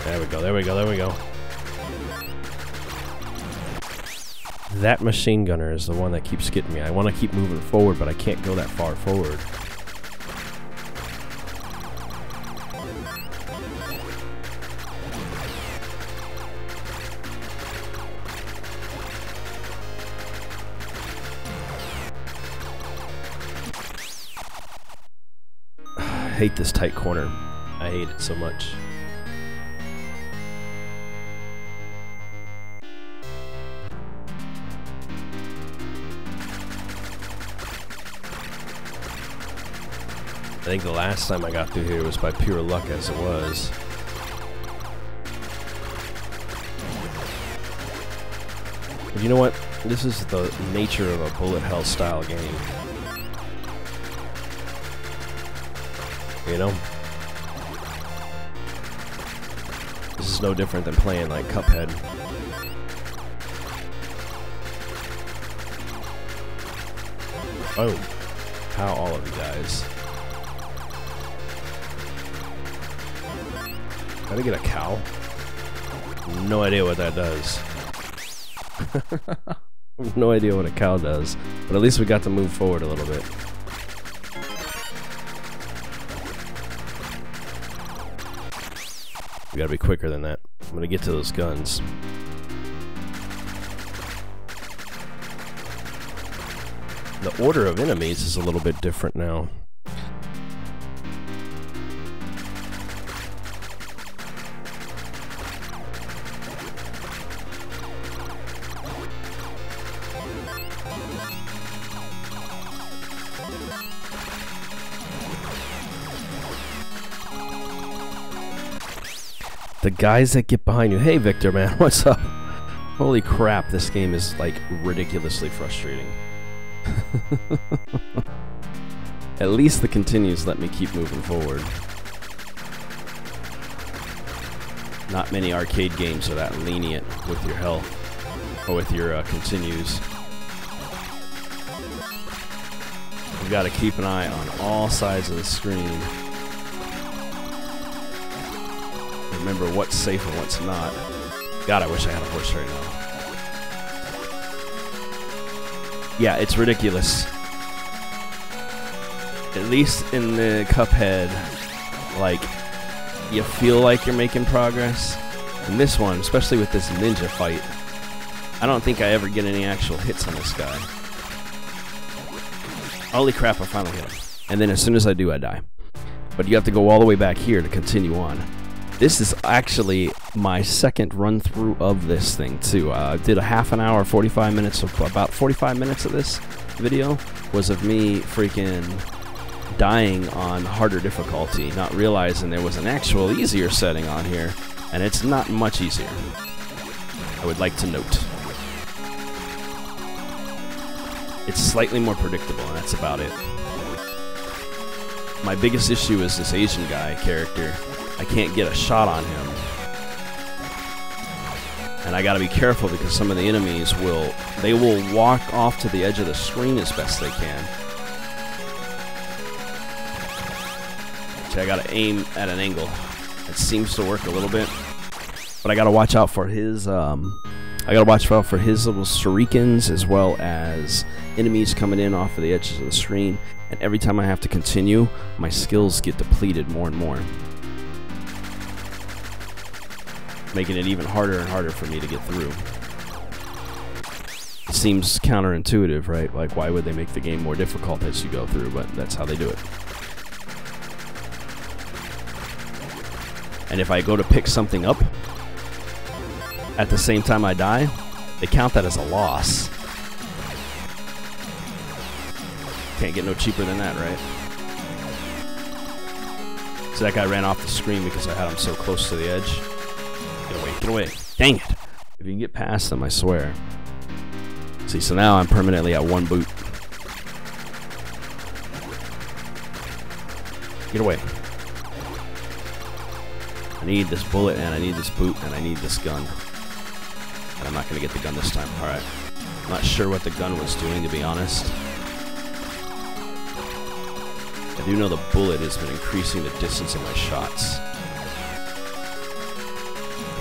There we go, there we go, there we go. That machine gunner is the one that keeps getting me. I want to keep moving forward, but I can't go that far forward. hate this tight corner. I hate it so much. I think the last time I got through here was by pure luck as it was. But you know what? This is the nature of a bullet hell style game. You know? This is no different than playing like Cuphead. Oh, how all of you guys. Gotta get a cow? No idea what that does. No idea what a cow does. But at least we got to move forward a little bit. We gotta be quicker than that. I'm gonna get to those guns. The order of enemies is a little bit different now. The guys that get behind you. Hey, Victor, man, what's up? Holy crap, this game is, like, ridiculously frustrating. At least the continues let me keep moving forward. Not many arcade games are that lenient with your health, or with your continues. You've got to keep an eye on all sides of the screen. Remember what's safe and what's not. God, I wish I had a horse right now. Yeah, it's ridiculous. At least in the Cuphead, like, you feel like you're making progress. In this one, especially with this ninja fight, I don't think I ever get any actual hits on this guy. Holy crap, I finally hit him. And then as soon as I do, I die. But you have to go all the way back here to continue on. This is actually my second run through of this thing too. I did a half an hour, 45 minutes, of about 45 minutes of this video was of me freaking dying on harder difficulty, not realizing there was an actual easier setting on here, and it's not much easier, I would like to note. It's slightly more predictable, and that's about it. My biggest issue is this Asian guy character. I can't get a shot on him. And I gotta be careful because some of the enemies will walk off to the edge of the screen as best they can. So I gotta aim at an angle. It seems to work a little bit. But I gotta watch out for his little shurikens, as well as enemies coming in off of the edges of the screen. And every time I have to continue, my skills get depleted more and more, making it even harder and harder for me to get through. It seems counterintuitive, right? Like, why would they make the game more difficult as you go through? But that's how they do it. And if I go to pick something up at the same time I die, they count that as a loss. Can't get no cheaper than that, right? So that guy ran off the screen because I had him so close to the edge. Get away, get away. Dang it. If you can get past them, I swear. See, so now I'm permanently at one boot. Get away. I need this bullet, and I need this boot, and I need this gun. And I'm not going to get the gun this time. Alright. I'm not sure what the gun was doing, to be honest. I do know the bullet has been increasing the distance of my shots.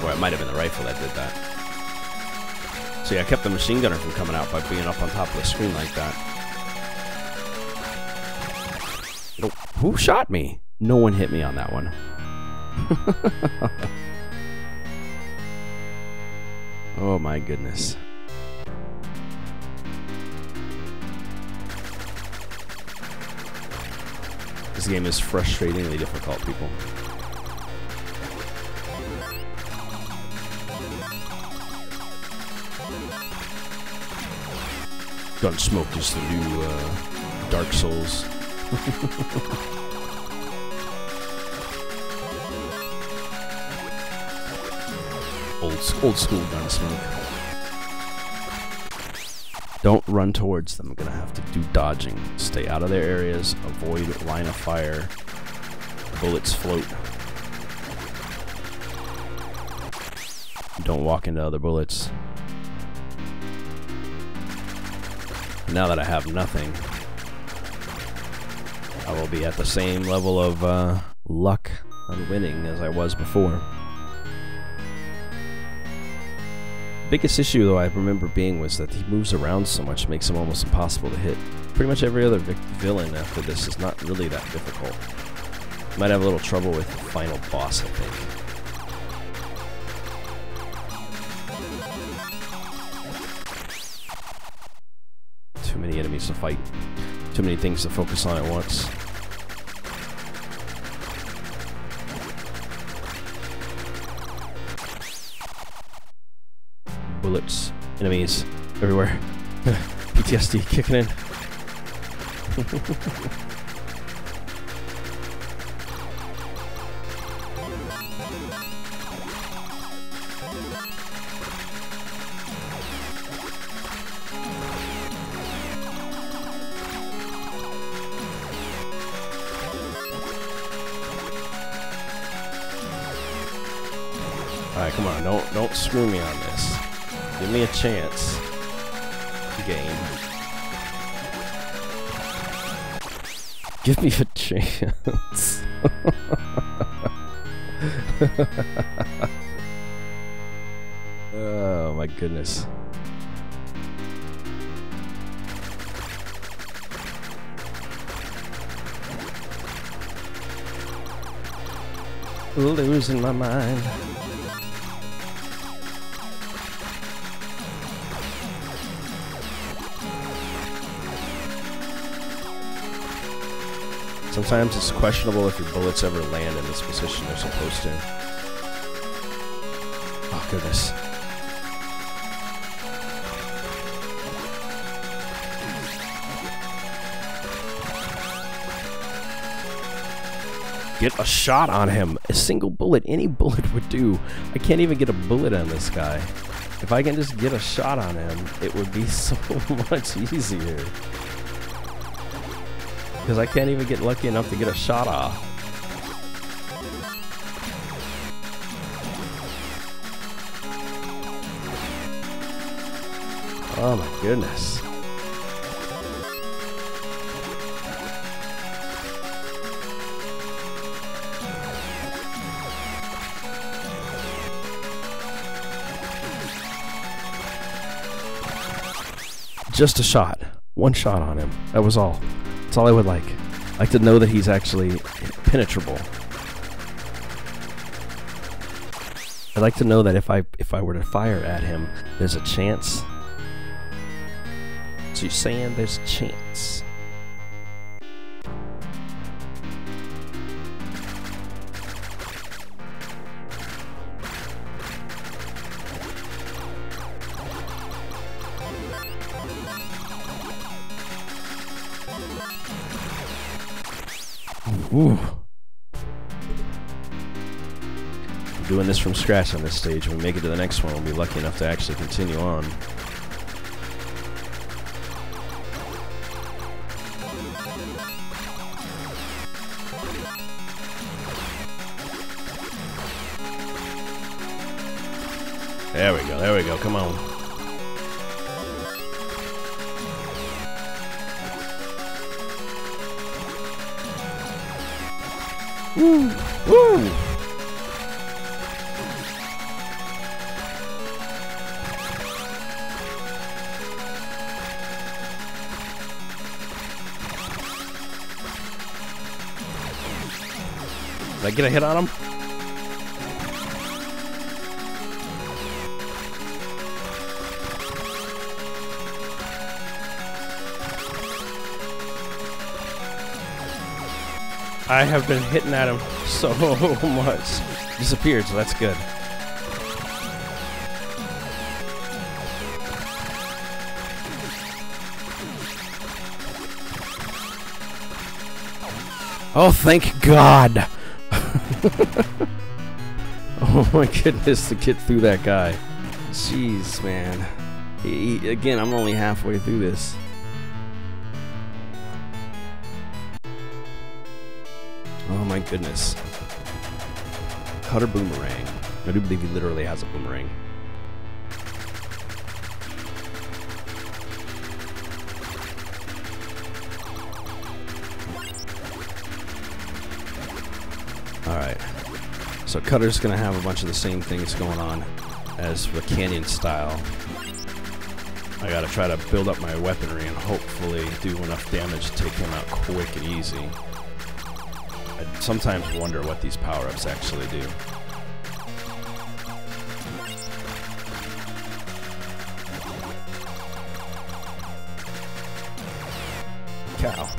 Or it might have been the rifle that did that. See, I kept the machine gunner from coming out by being up on top of the screen like that. Oh, who shot me? No one hit me on that one. Oh my goodness. This game is frustratingly difficult, people. Gun.Smoke is the new Dark Souls. Old school Gun.Smoke. Don't run towards them. I'm gonna have to do dodging. Stay out of their areas. Avoid line of fire. Bullets float. Don't walk into other bullets. Now that I have nothing, I will be at the same level of luck on winning as I was before. Biggest issue, though, I remember being was that he moves around so much, makes him almost impossible to hit. Pretty much every other villain after this is not really that difficult. Might have a little trouble with the final boss, I think. Too many enemies to fight. Too many things to focus on at once. Bullets, enemies, everywhere. PTSD kicking in. Alright, come on, don't screw me on this. Give me a chance. Game. Give me a chance. Oh my goodness. Losing my mind. Sometimes it's questionable if your bullets ever land in this position they're supposed to. Oh, goodness. Get a shot on him. A single bullet, any bullet would do. I can't even get a bullet on this guy. If I can just get a shot on him, it would be so much easier. Because I can't even get lucky enough to get a shot off. Oh my goodness. Just a shot. One shot on him. That was all. That's all I would like. I like to know that he's actually penetrable. I'd like to know that if I were to fire at him, there's a chance. So you're saying there's a chance? Ooh. I'm doing this from scratch on this stage. When we make it to the next one, we'll be lucky enough to actually continue on. There we go, come on. Woo! Woo! Did I get a hit on him? I have been hitting at him so much. Disappeared, so that's good. Oh, thank God! Oh my goodness, to get through that guy. Jeez, man. Again, I'm only halfway through this. Oh my goodness. Cutter boomerang. I do believe he literally has a boomerang. Alright. So Cutter's gonna have a bunch of the same things going on as the Canyon style. I gotta try to build up my weaponry and hopefully do enough damage to take him out quick and easy. I sometimes wonder what these power-ups actually do. Cow.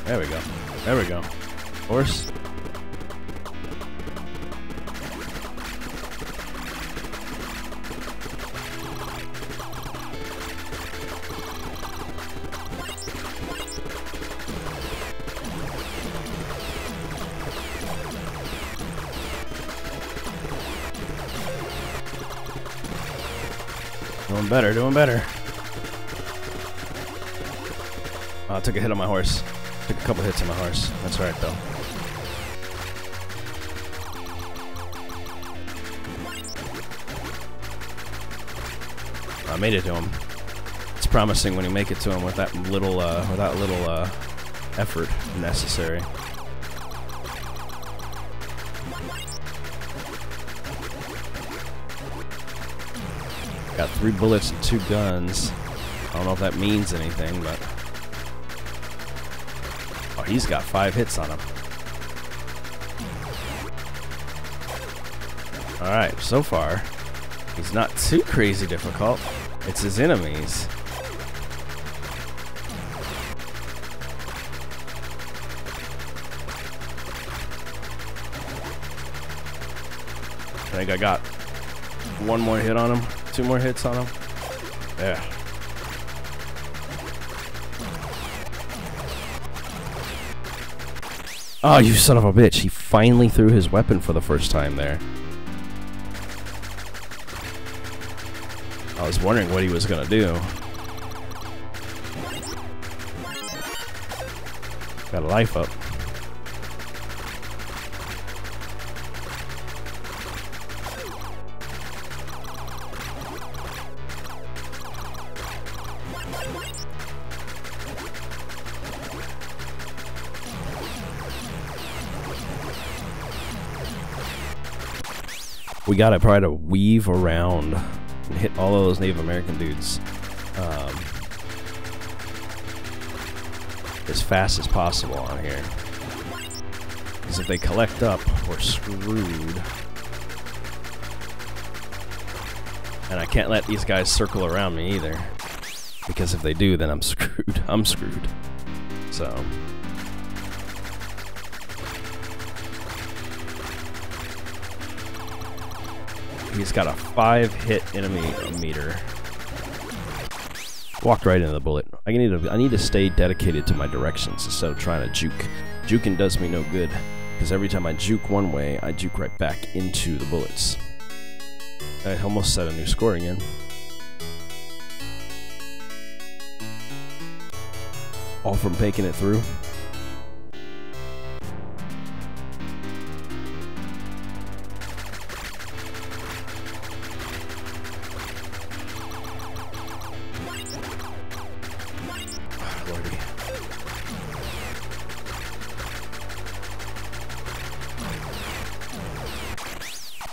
There we go. There we go. Horse. Doing better, doing better. Oh, I took a hit on my horse. Took a couple hits on my horse. That's right, though. I made it to him. It's promising when you make it to him with that little effort necessary. Got 3 bullets and 2 guns. I don't know if that means anything, but... Oh, he's got 5 hits on him. Alright, so far, he's not too crazy difficult. It's his enemies. I think I got 1 more hit on him. 2 more hits on him. Yeah. Oh, you son of a bitch. He finally threw his weapon for the first time there. I was wondering what he was gonna do. Got a life up. We gotta try to weave around and hit all of those Native American dudes as fast as possible on here. Because if they collect up, we're screwed. And I can't let these guys circle around me either. Because if they do, then I'm screwed. I'm screwed. So... He's got a 5-hit enemy meter. Walked right into the bullet. I need to stay dedicated to my directions instead of trying to juke. Juking does me no good, because every time I juke one way, I juke right back into the bullets. I almost set a new score again. All from making it through.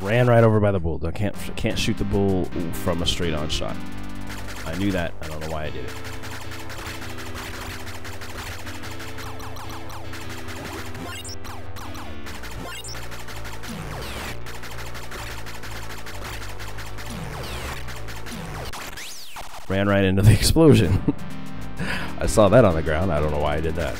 Ran right over by the bull. I can't shoot the bull from a straight-on shot. I knew that. I don't know why I did it. Ran right into the explosion. I saw that on the ground. I don't know why I did that.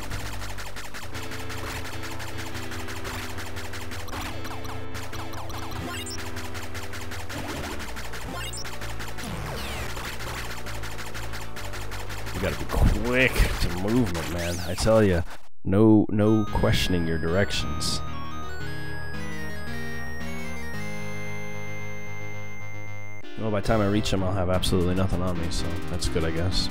You gotta be quick to movement, man. I tell you, no questioning your directions. Well, by the time I reach him, I'll have absolutely nothing on me, so that's good, I guess.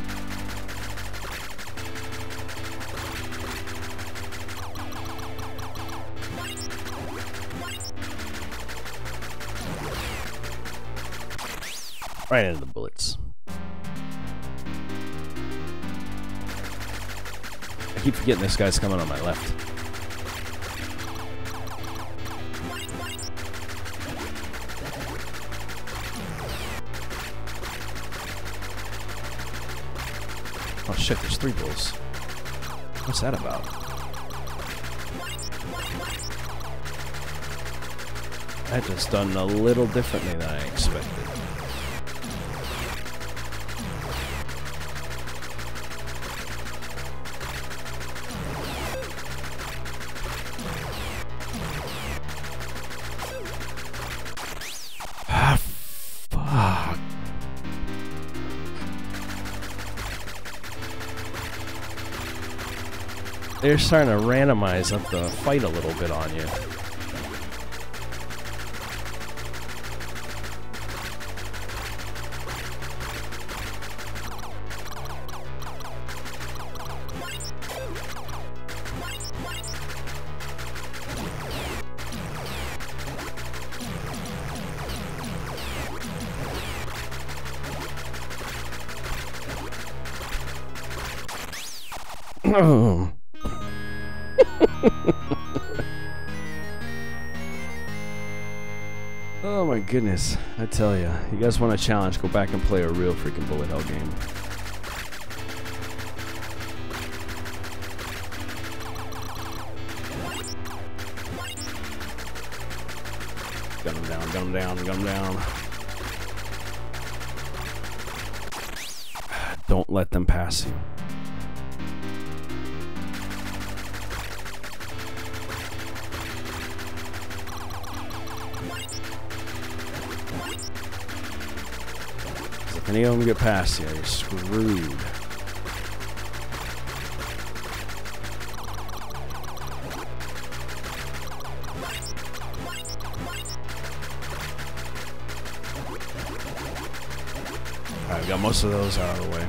Right into the bullets. I keep forgetting this guy's coming on my left. Oh shit, there's 3 bulls. What's that about? That just done a little differently than I expected. They're starting to randomize up the fight a little bit on you. Oh my goodness, I tell ya, you guys want a challenge, go back and play a real freaking bullet hell game. Gun him down, gun him down, gun him down. Don't let them pass you. If any of them get past you, you're screwed. Alright, we got most of those out of the way.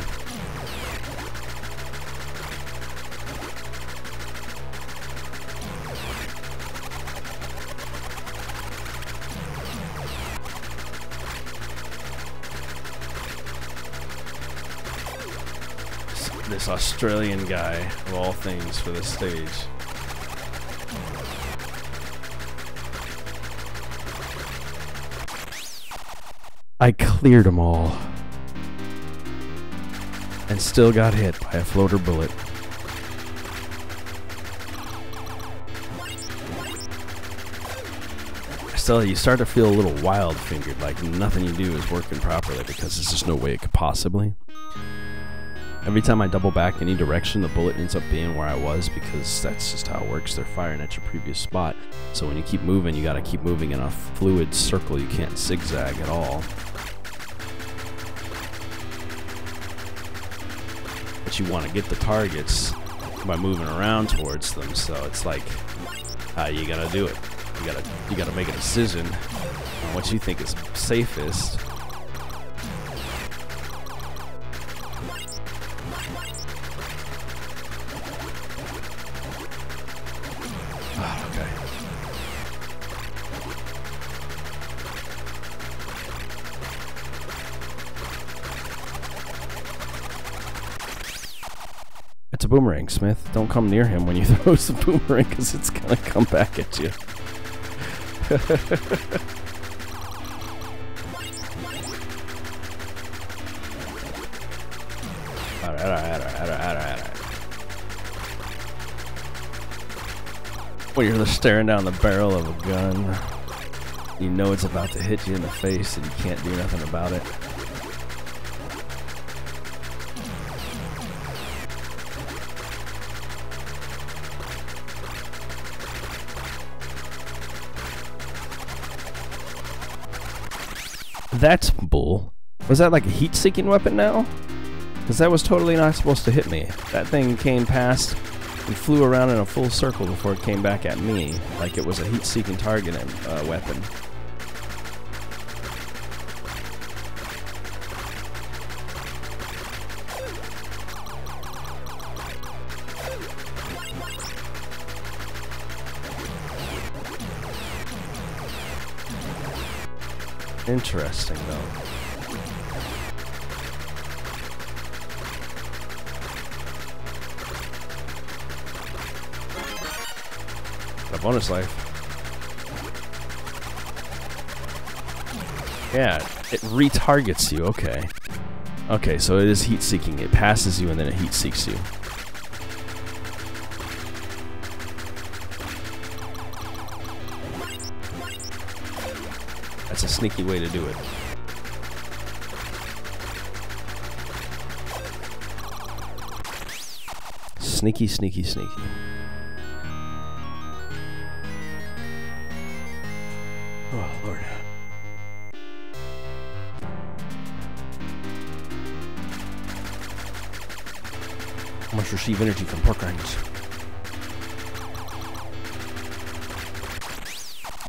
This Australian guy, of all things, for this stage. I cleared them all. And still got hit by a floater bullet. Still, you start to feel a little wild-fingered, like nothing you do is working properly because there's just no way it could possibly. Every time I double back any direction, the bullet ends up being where I was because that's just how it works. They're firing at your previous spot. So when you keep moving, you gotta keep moving in a fluid circle. You can't zigzag at all. But you want to get the targets by moving around towards them. So it's like, you gotta do it. You gotta make a decision on what you think is safest. It's a boomerang, Smith. Don't come near him when you throw the boomerang because it's gonna come back at you. Alright. When you're staring down the barrel of a gun, you know it's about to hit you in the face and you can't do nothing about it. That's bull. Was that like a heat-seeking weapon now? Because that was totally not supposed to hit me. That thing came past and flew around in a full circle before it came back at me, like it was a heat-seeking target weapon. Interesting, though. A bonus life. Yeah, it retargets you. Okay. Okay, so it is heat-seeking. It passes you and then it heat-seeks you. That's a sneaky way to do it. Sneaky, sneaky, sneaky. Oh, Lord. I must receive energy from pork rinds.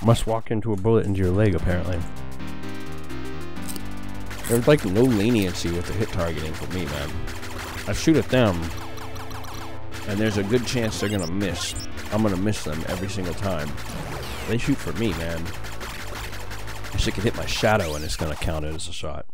Must walk into a bullet into your leg, apparently. There's like no leniency with the hit targeting for me, man. I shoot at them, and there's a good chance they're gonna miss. I'm gonna miss them every single time. They shoot for me, man. I shit can hit my shadow and it's gonna count it as a shot.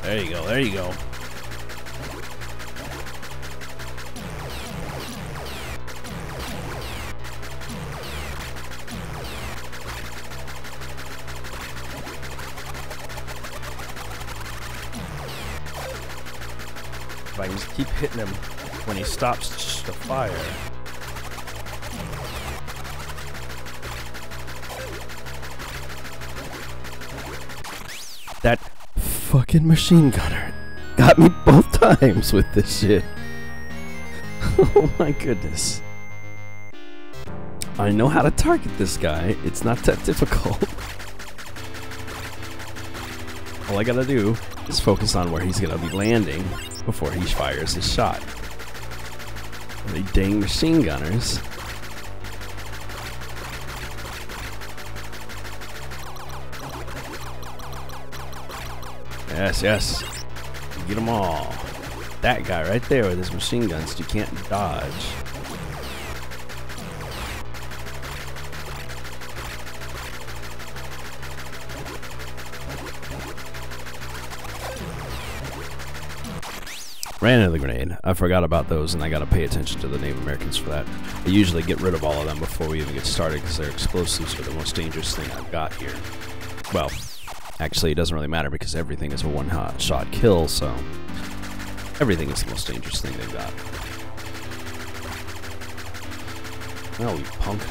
There you go, there you go. If I can just keep hitting him when he stops the fire. That fucking machine gunner got me both times with this shit. Oh my goodness. I know how to target this guy. It's not that difficult. All I gotta do is focus on where he's gonna be landing before he fires his shot. And they dang machine gunners. Yes, yes. Get them all. That guy right there with his machine guns, you can't dodge. Ran into the grenade. I forgot about those, and I gotta pay attention to the Native Americans for that. I usually get rid of all of them before we even get started because their explosives are the most dangerous thing I've got here. Well, actually, it doesn't really matter because everything is a one-shot kill, so everything is the most dangerous thing they've got. Oh, you punk.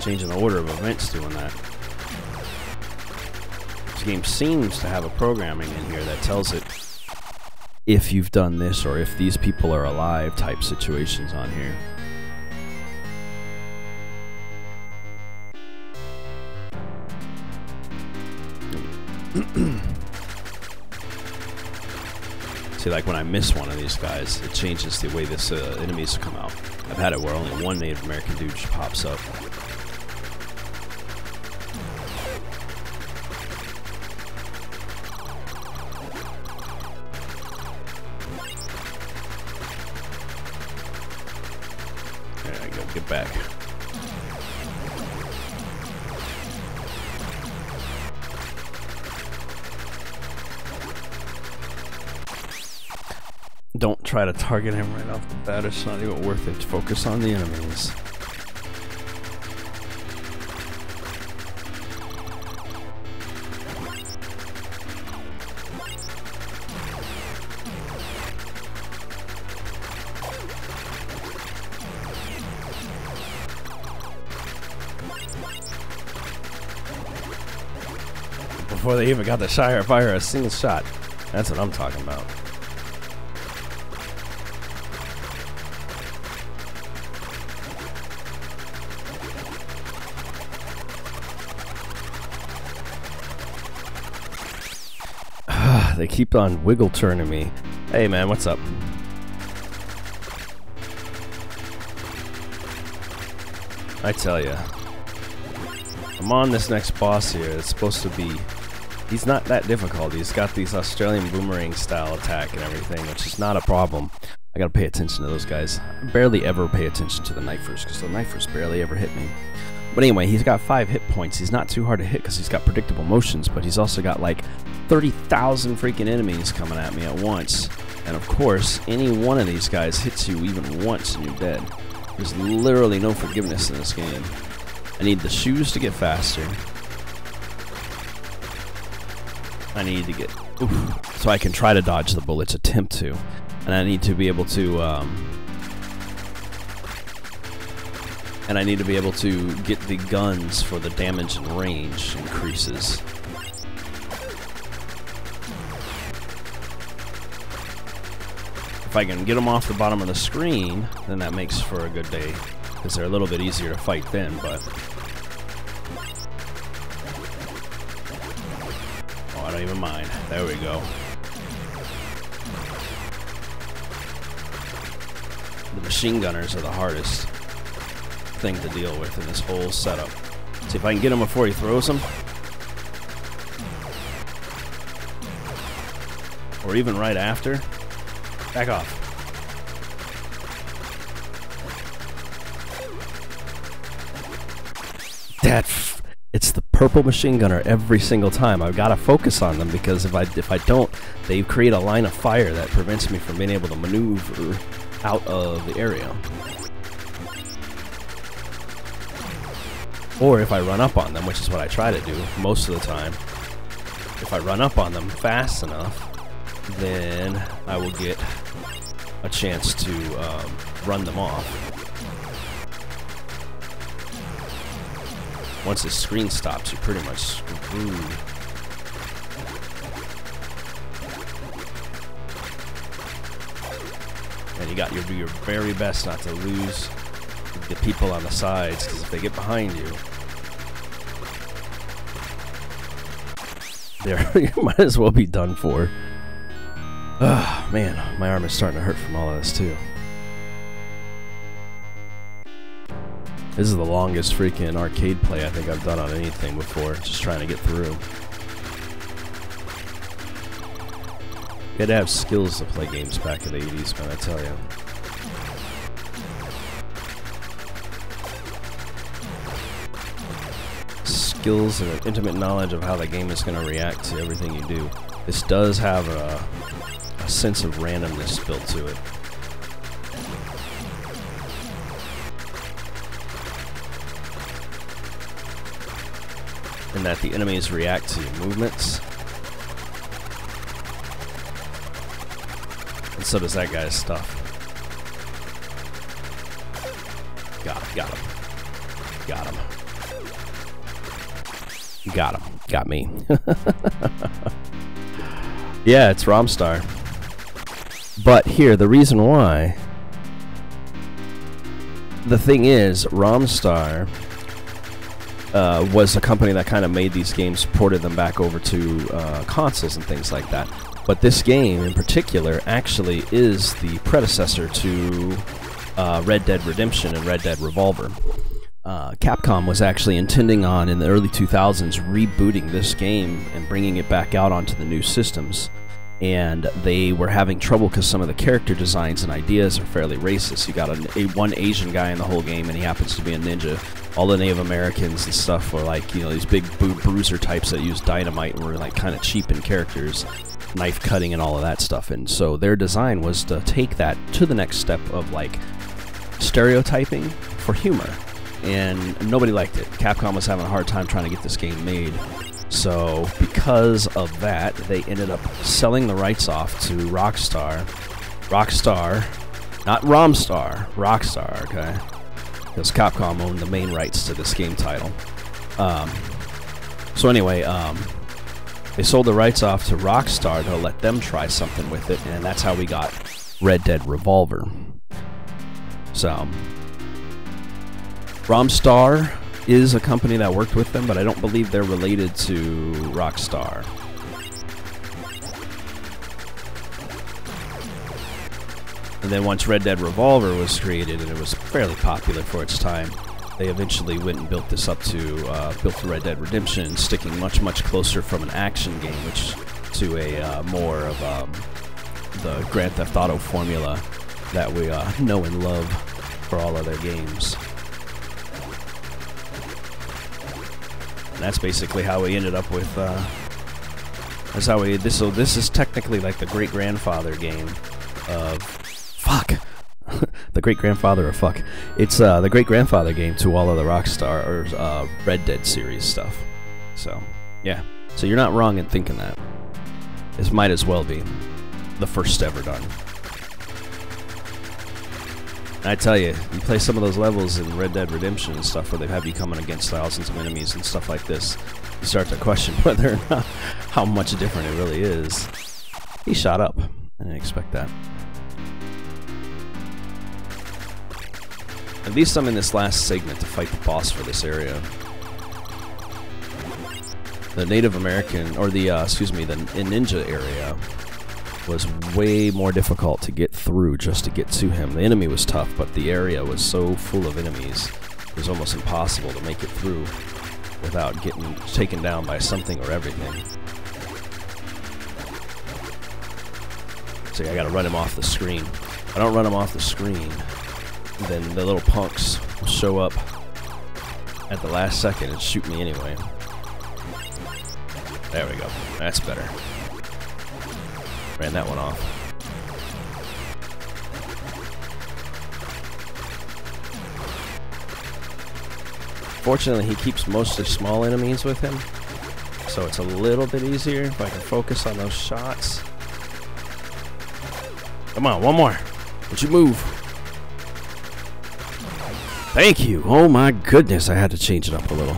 Changing the order of events doing that. This game seems to have a programming in here that tells it if you've done this or if these people are alive type situations on here. See, like when I miss one of these guys, it changes the way this enemies come out. I've had it where only one Native American dude just pops up. There I go, get back. Don't try to target him right off the bat, it's not even worth it. Focus on the enemies. before they even got to fire a single shot. That's what I'm talking about. They keep on wiggle turning me. Hey man, what's up? I tell ya, I'm on this next boss here. It's supposed to be, he's not that difficult. He's got these Australian boomerang style attack and everything, which is not a problem. I gotta pay attention to those guys. I barely ever pay attention to the knifers because the knifers barely ever hit me. But anyway, he's got 5 hit points. He's not too hard to hit because he's got predictable motions, but he's also got like 30,000 freaking enemies coming at me at once. And of course, any one of these guys hits you even once and you're dead. There's literally no forgiveness in this game. I need the shoes to get faster. I need to get... Oof, so I can try to dodge the bullets, attempt to. And I need to be able to... and I need to be able to get the guns for the damage and range increases. If I can get them off the bottom of the screen, then that makes for a good day, because they're a little bit easier to fight then, but... Oh, I don't even mind. There we go. The machine gunners are the hardest thing to deal with in this whole setup. See if I can get him before he throws them. Or even right after. Back off. It's the purple machine gunner every single time. I've got to focus on them because if I don't, they create a line of fire that prevents me from being able to maneuver out of the area. Or if I run up on them, which is what I try to do most of the time, if I run up on them fast enough, then I will get a chance to run them off. Once the screen stops, you're pretty much screwed. And you got to do your very best not to lose the people on the sides, because if they get behind you, you might as well be done for. Ah, man, my arm is starting to hurt from all of this too. This is the longest freaking arcade play I think I've done on anything before, just trying to get through. You had to have skills to play games back in the 80s, man, I tell you. Skills and an intimate knowledge of how the game is going to react to everything you do. This does have a sense of randomness built to it. And that the enemies react to your movements. And so does that guy's stuff. Got him, got him. Got him. Got him. Got me. Yeah, it's Romstar. But here, the reason why... The thing is, Romstar was a company that kind of made these games, ported them back over to consoles and things like that. But this game, in particular, actually is the predecessor to Red Dead Redemption and Red Dead Revolver. Capcom was actually intending on, in the early 2000s, rebooting this game and bringing it back out onto the new systems. And they were having trouble because some of the character designs and ideas are fairly racist. You got one Asian guy in the whole game, and he happens to be a ninja. All the Native Americans and stuff were like, you know, these big bruiser types that use dynamite and were like kind of cheap in characters, knife cutting and all of that stuff. And so their design was to take that to the next step of like stereotyping for humor. And nobody liked it. Capcom was having a hard time trying to get this game made. So because of that, they ended up selling the rights off to Rockstar. Rockstar, not Romstar, Rockstar, okay? Because Capcom owned the main rights to this game title. So anyway, They sold the rights off to Rockstar to let them try something with it, and that's how we got Red Dead Revolver. So, Romstar is a company that worked with them, but I don't believe they're related to Rockstar. And then once Red Dead Revolver was created, and it was fairly popular for its time, they eventually went and built this up to built Red Dead Redemption, sticking much closer from an action game, which to a more of the Grand Theft Auto formula that we know and love for all of their games. And that's basically how we ended up with. That's how we. So this is technically like the great grandfather game of. Fuck. The great-grandfather of fuck. It's the great-grandfather game to all of the Rockstar or Red Dead series stuff. So, yeah. So you're not wrong in thinking that. This might as well be the first ever done. And I tell you, you play some of those levels in Red Dead Redemption and stuff where they have you coming against thousands of enemies and stuff like this, you start to question whether or not how much different it really is. He shot up. I didn't expect that. At least I'm in this last segment to fight the boss for this area. The Native American, or the, excuse me, the ninja area was way more difficult to get through just to get to him. The enemy was tough, but the area was so full of enemies, it was almost impossible to make it through without getting taken down by something or everything. So I gotta run him off the screen. If I don't run him off the screen, then the little punks will show up at the last second and shoot me anyway. There we go. That's better. Ran that one off. Fortunately, he keeps mostly small enemies with him, so it's a little bit easier if I can focus on those shots. Come on, one more. Would you move? Thank you. Oh my goodness, I had to change it up a little.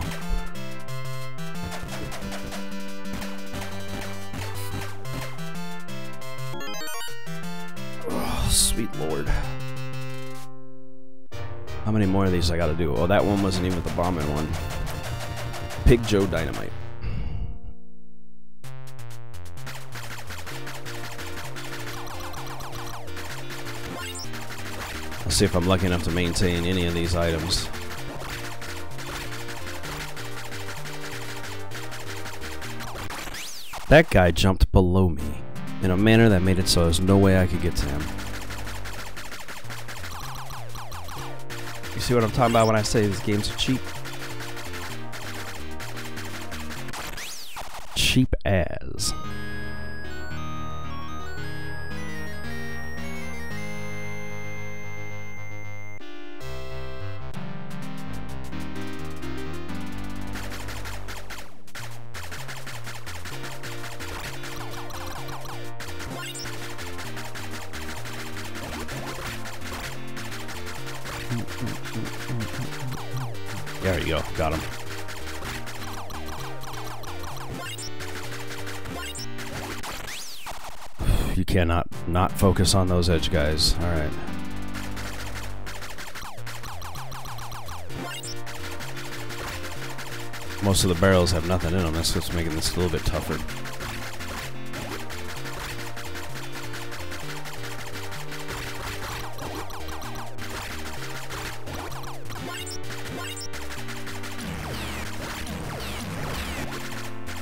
Oh, sweet Lord. How many more of these I gotta do? Oh, that one wasn't even the bombing one. Pig Joe Dynamite. Let's see if I'm lucky enough to maintain any of these items. That guy jumped below me in a manner that made it so there's no way I could get to him. You see what I'm talking about when I say these games are cheap? Cheap as. There you go, got him. You cannot not focus on those edge guys. Alright. Most of the barrels have nothing in them, that's what's making this a little bit tougher.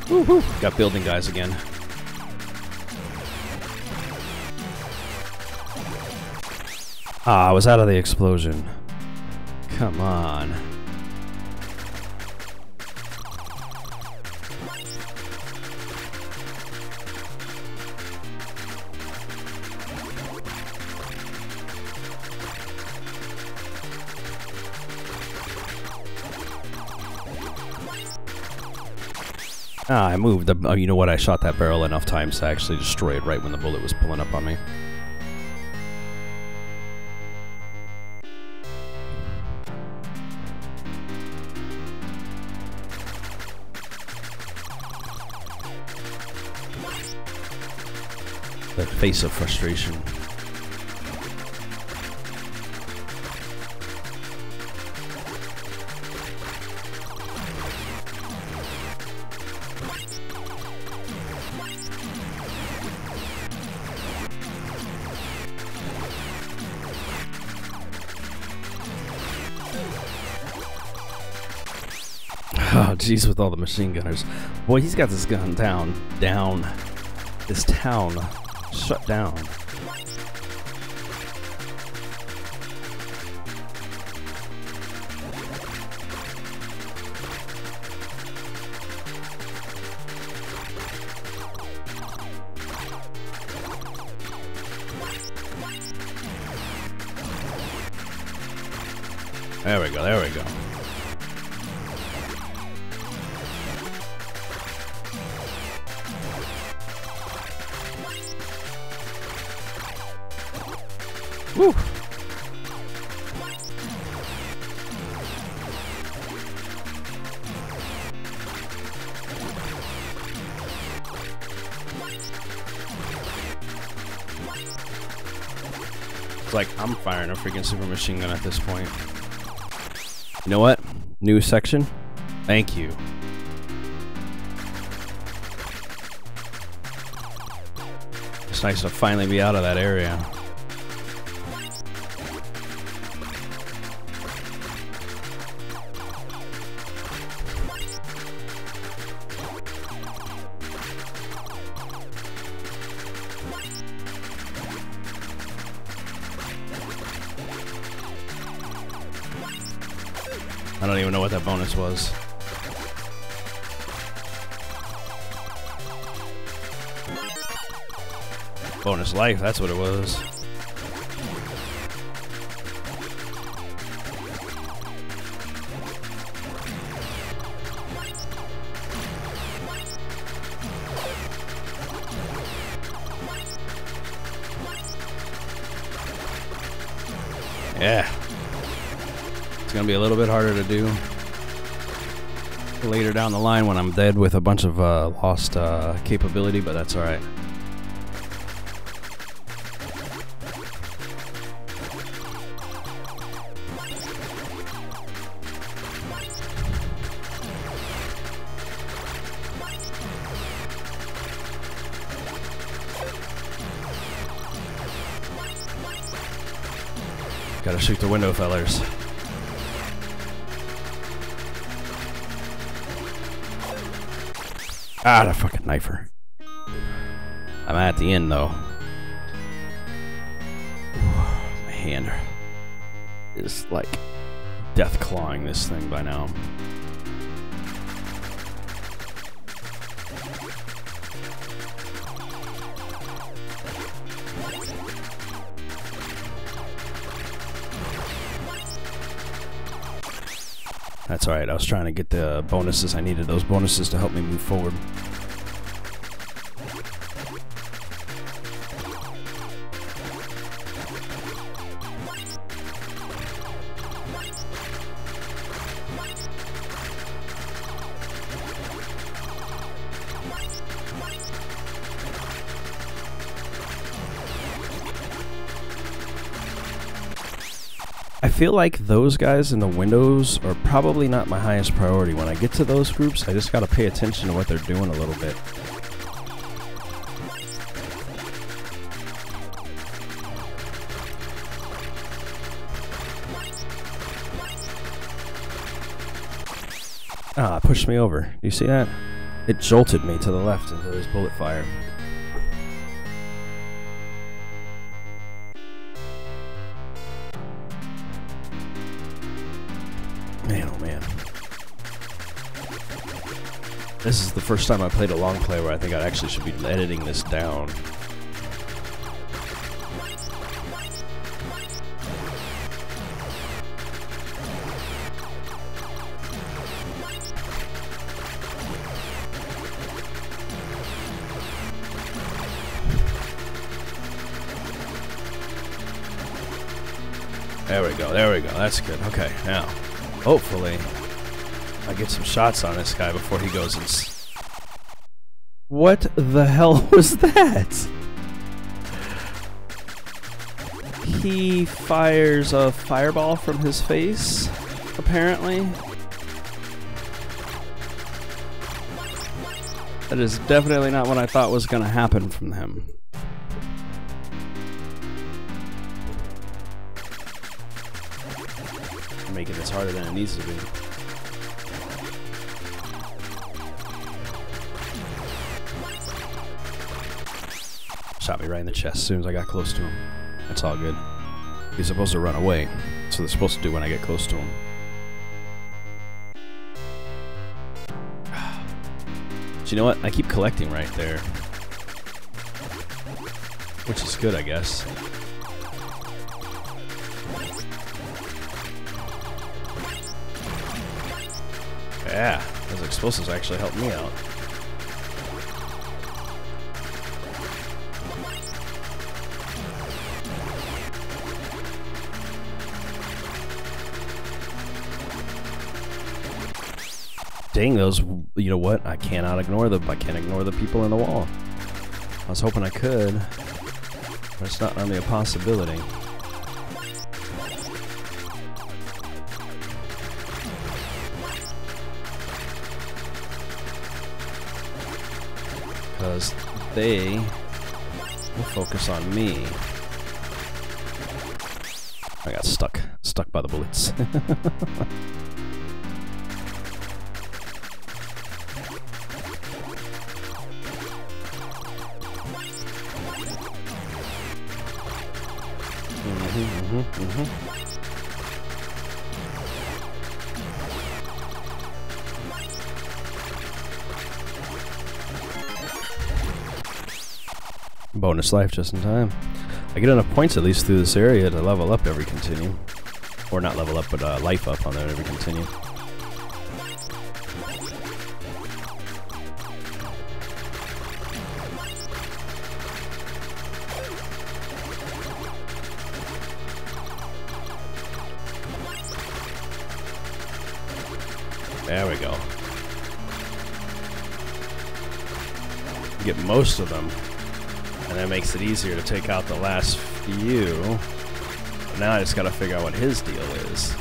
Woohoo! Got building guys again. Ah, I was out of the explosion. Come on. Ah, I moved. Oh, you know what? I shot that barrel enough times to actually destroy it right when the bullet was pulling up on me. the face of frustration. Oh, jeez, with all the machine gunners. Boy, he's got this gun down. This town shut down. There we go, there we go. Woo. It's like I'm firing a freaking super machine gun at this point. You know what? New section? Thank you. It's nice to finally be out of that area. I don't even know what that bonus was. Bonus life, that's what it was. Yeah. It's gonna be a little bit harder to do later down the line when I'm dead with a bunch of lost capability, but that's alright. Gotta shoot the window, fellers. Ah, the fucking knifer. I'm at the end, though. My hand is like death clawing this thing by now. That's alright, I was trying to get the bonuses. I needed those bonuses to help me move forward. I feel like those guys in the windows are probably not my highest priority. When I get to those groups, I just gotta pay attention to what they're doing a little bit. Ah, it pushed me over. You see that? It jolted me to the left into his bullet fire. Man, oh man. This is the first time I played a long play where I think I actually should be editing this down. There we go, there we go. That's good. Okay, now, hopefully, I get some shots on this guy before he goes and... What the hell was that? he fires a fireball from his face, apparently. That is definitely not what I thought was going to happen from him. I'm making this harder than it needs to be. Shot me right in the chest as soon as I got close to him. That's all good. He's supposed to run away. That's what they're supposed to do when I get close to him. You know what? I keep collecting right there. Which is good, I guess. Yeah, those explosives actually helped me out. Dang, those, you know what? I cannot ignore them. I can't ignore the people in the wall. I was hoping I could, but it's not only a possibility. Because they will focus on me. I got stuck by the bullets. Bonus life just in time. I get enough points at least through this area to level up every continue. Or not level up, but life up on every continue. There we go. Get most of them. And that makes it easier to take out the last few. But now I just gotta figure out what his deal is.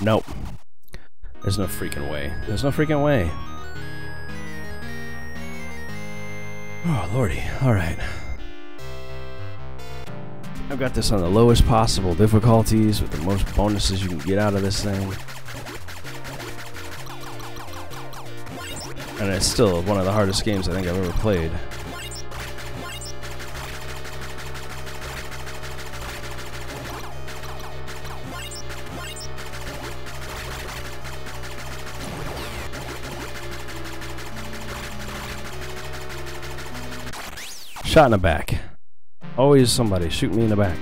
Nope. There's no freaking way. There's no freaking way. Oh, lordy. Alright. I've got this on the lowest possible difficulties with the most bonuses you can get out of this thing. And it's still one of the hardest games I think I've ever played. Shot in the back. Always somebody shoot me in the back.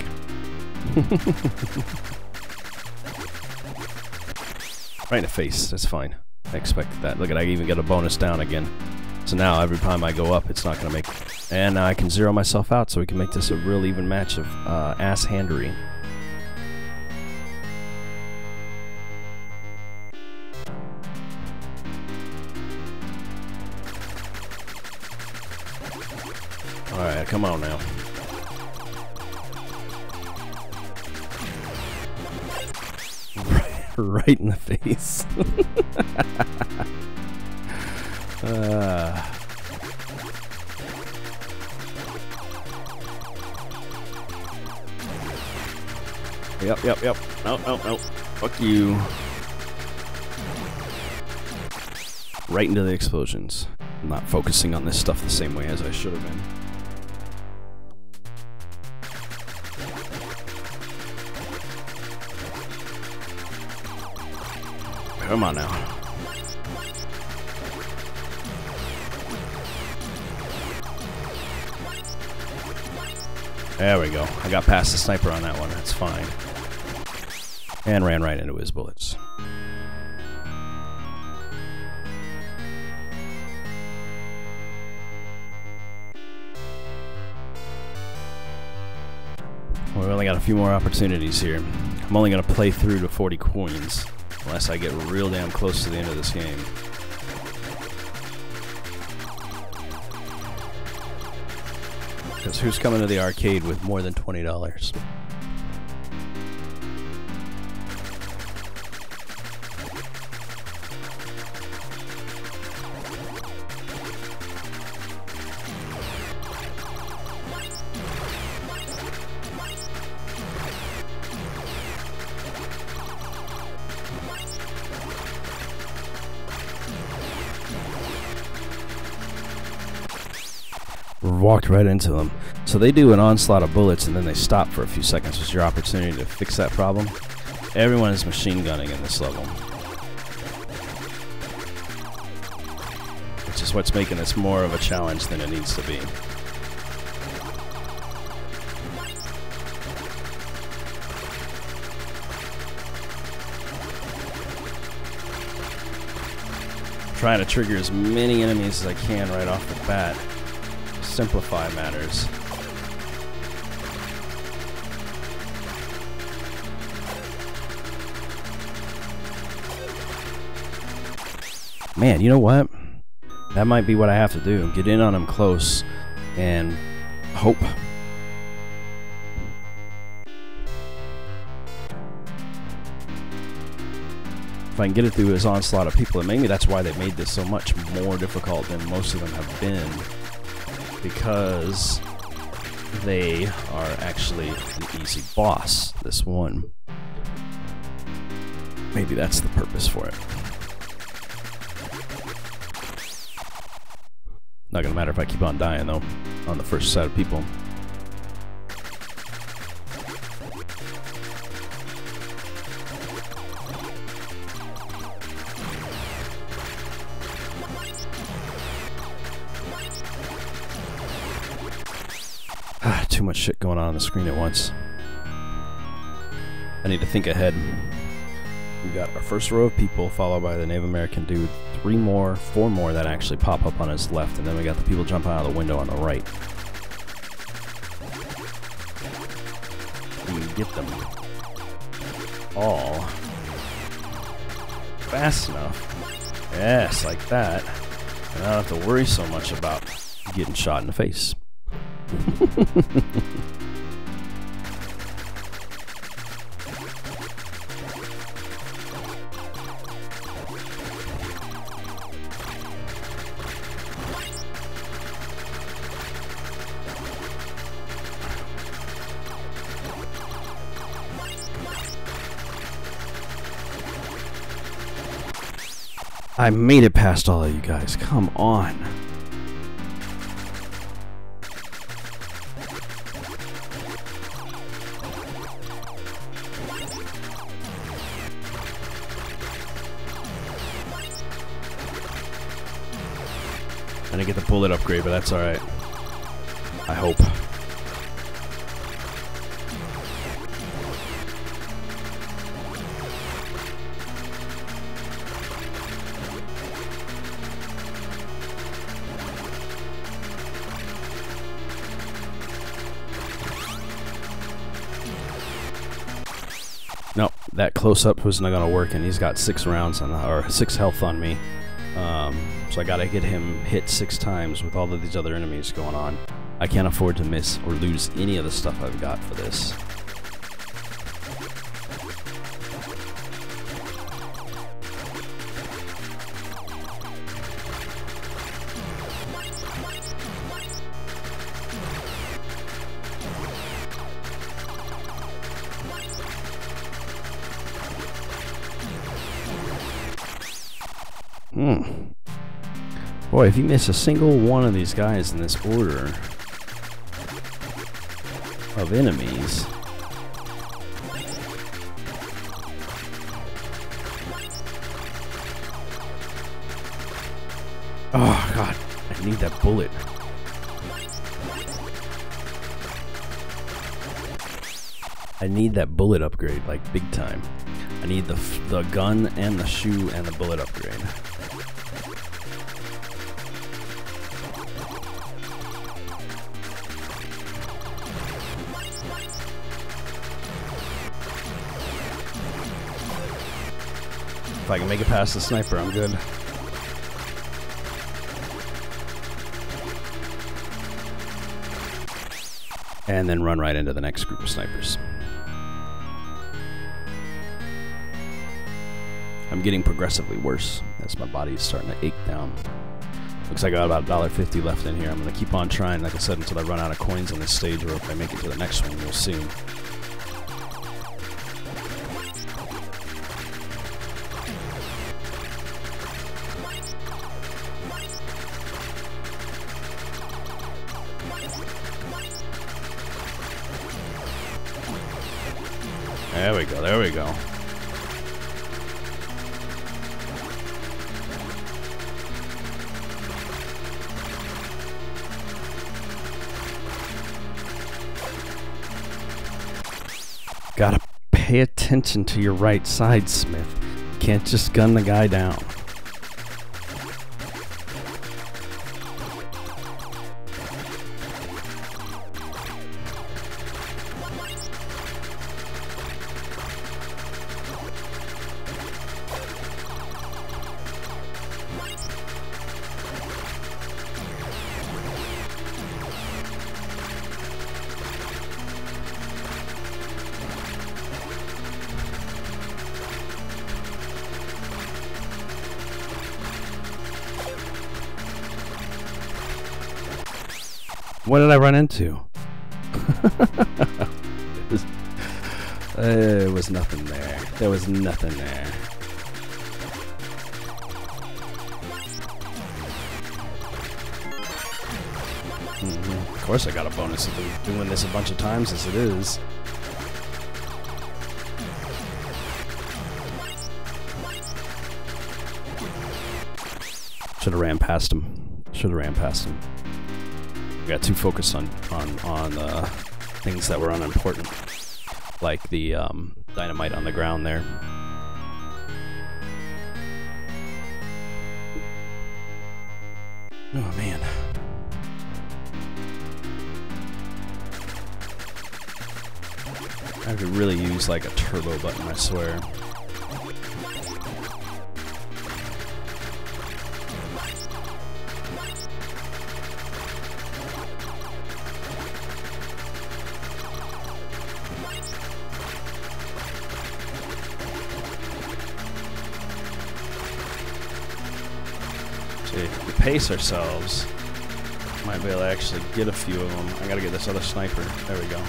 Right in the face, that's fine. I expected that. Look at, I even get a bonus down again. So now every time I go up, it's not going to make... And now I can zero myself out so we can make this a real even match of ass-handery. Alright, come on now. Right in the face. Yep. No. Fuck you. Right into the explosions. I'm not focusing on this stuff the same way as I should have been. Come on now. There we go. I got past the sniper on that one. That's fine. And ran right into his bullets. We only got a few more opportunities here. I'm only going to play through to 40 coins. Unless I get real damn close to the end of this game. Because who's coming to the arcade with more than $20? Walked right into them. So they do an onslaught of bullets and then they stop for a few seconds. It's your opportunity to fix that problem. Everyone is machine gunning in this level, which is what's making this more of a challenge than it needs to be. I'm trying to trigger as many enemies as I can right off the bat. Simplify matters. Man, you know what? That might be what I have to do. Get in on him close and hope. If I can get it through his onslaught of people, and maybe that's why they made this so much more difficult than most of them have been. Because they are actually the easy boss, this one. Maybe that's the purpose for it. Not gonna matter if I keep on dying though, on the first set of people. Too much shit going on the screen at once. I need to think ahead. We got our first row of people, followed by the Native American dude, 4 more that actually pop up on his left, and then we got the people jumping out of the window on the right. We can get them all fast enough. Yes, like that. And I don't have to worry so much about getting shot in the face. I made it past all of you guys. Come on. I didn't get the bullet upgrade, but that's alright. I hope. Nope, that close-up was not gonna work, and he's got 6 rounds on, or 6 health on me. So I gotta get him hit 6 times with all of these other enemies going on. I can't afford to miss or lose any of the stuff I've got for this. Boy, if you miss a single one of these guys in this order of enemies, oh god, I need that bullet. I need that bullet upgrade, like big time. I need the gun and the shoe and the bullet upgrade. If I can make it past the sniper, I'm good. and then run right into the next group of snipers. I'm getting progressively worse as my body is starting to ache down. Looks like I got about $1.50 left in here. I'm going to keep on trying, like I said, until I run out of coins on this stage, or if I make it to the next one, we'll see. There we go, there we go. Gotta pay attention to your right side, Smith. Can't just gun the guy down. What did I run into? There was nothing there. There was nothing there. Of course I got a bonus of doing this a bunch of times as it is. Should have ran past him. Should have ran past him. I got too focused on things that were unimportant, like the dynamite on the ground there. Oh man. I could really use like a turbo button, I swear. We pace ourselves. Might be able to actually get a few of them. I gotta get this other sniper. There we go.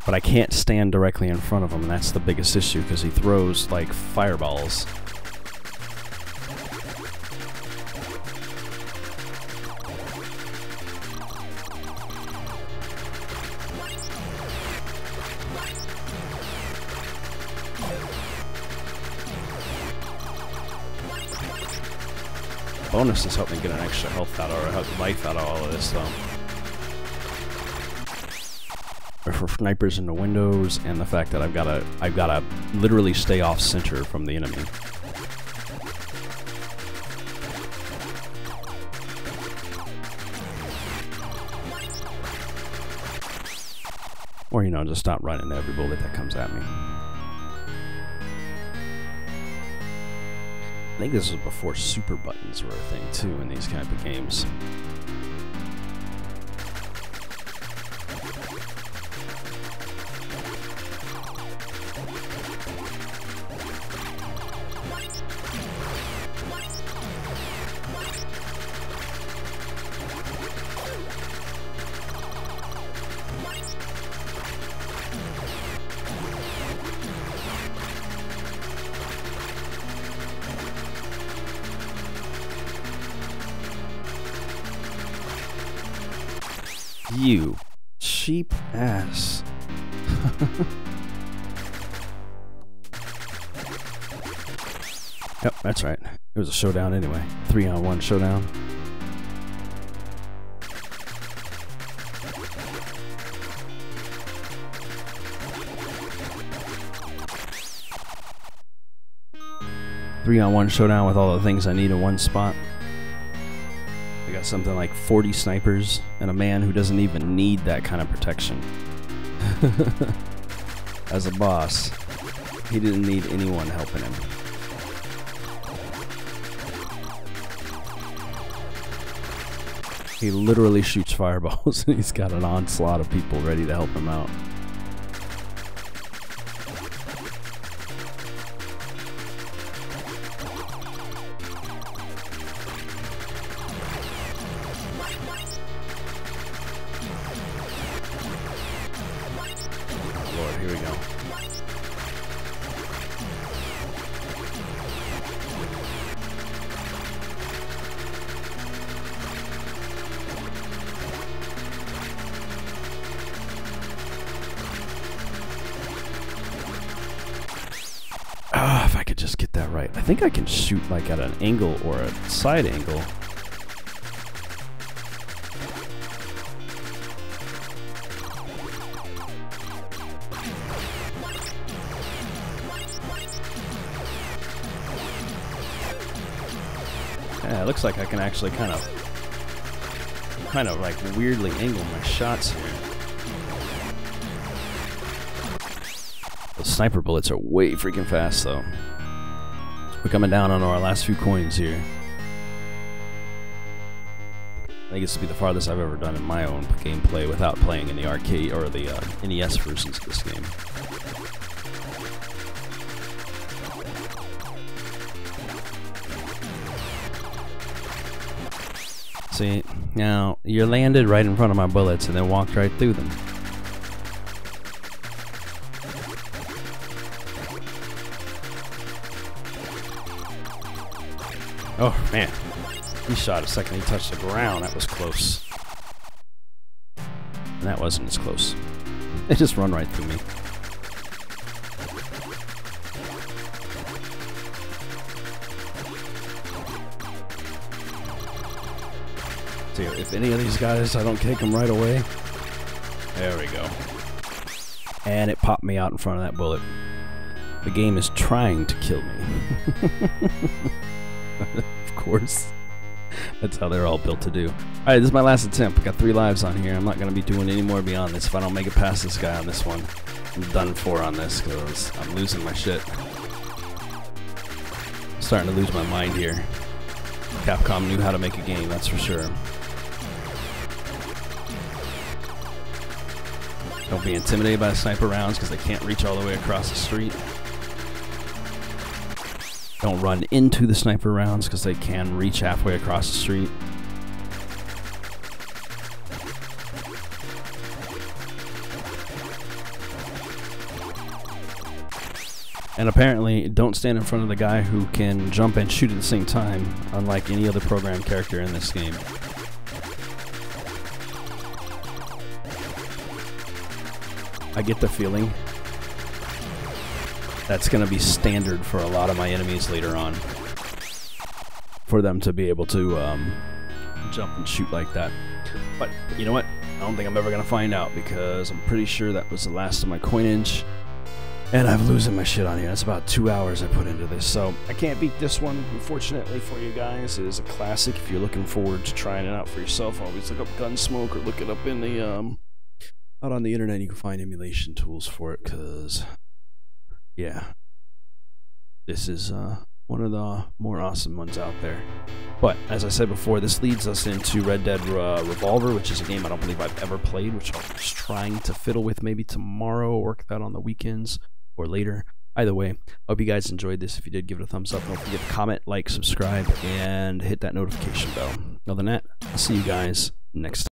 But I can't stand directly in front of him, and that's the biggest issue, because he throws like fireballs. Bonuses help me get an extra health out or life out of all of this, though. For snipers in the windows, and the fact that I've gotta literally stay off center from the enemy. Or, you know, just stop running to every bullet that comes at me. I think this was before super buttons were a thing too in these kind of games. You cheap ass. Yep, that's right. It was a showdown anyway. 3-on-1 showdown. Three-on-one showdown with all the things I need in one spot. We got something like 40 snipers and a man who doesn't even need that kind of protection. As a boss, he didn't need anyone helping him. He literally shoots fireballs, and he's got an onslaught of people ready to help him out. Lord, here we go. If I could just get that right. I think I can shoot like at an angle or a side angle. Yeah, it looks like I can actually kind of like weirdly angle my shots here. The sniper bullets are way freaking fast, though. We're coming down on our last few coins here. I think this will be the farthest I've ever done in my own gameplay without playing in the arcade or the NES versions of this game. See, now you landed right in front of my bullets and then walked right through them. Oh, man. He shot a second he touched the ground. That was close. And that wasn't as close. They just run right through me. See, if any of these guys, I don't kick them right away. There we go. And it popped me out in front of that bullet. The game is trying to kill me. Of course. That's how they're all built to do. Alright, this is my last attempt. I got 3 lives on here. I'm not going to be doing any more beyond this. If I don't make it past this guy on this one, I'm done for on this because I'm losing my shit. I'm starting to lose my mind here. Capcom knew how to make a game, that's for sure. Don't be intimidated by the sniper rounds because they can't reach all the way across the street. Don't run into the sniper rounds because they can reach halfway across the street. And apparently, don't stand in front of the guy who can jump and shoot at the same time, unlike any other programmed character in this game. I get the feeling that's going to be standard for a lot of my enemies later on. For them to be able to jump and shoot like that. But you know what? I don't think I'm ever going to find out because I'm pretty sure that was the last of my coinage. And I'm losing my shit on here. That's about 2 hours I put into this. So I can't beat this one, unfortunately for you guys. It is a classic. If you're looking forward to trying it out for yourself, always look up Gun.Smoke or look it up in the out on the internet. You can find emulation tools for it because yeah, this is one of the more awesome ones out there. But as I said before, this leads us into Red Dead Revolver, which is a game I don't believe I've ever played, which I'm just trying to fiddle with maybe tomorrow, work that on the weekends or later. Either way, I hope you guys enjoyed this. If you did, give it a thumbs up. Don't forget to comment, like, subscribe, and hit that notification bell. Other than that, I'll see you guys next time.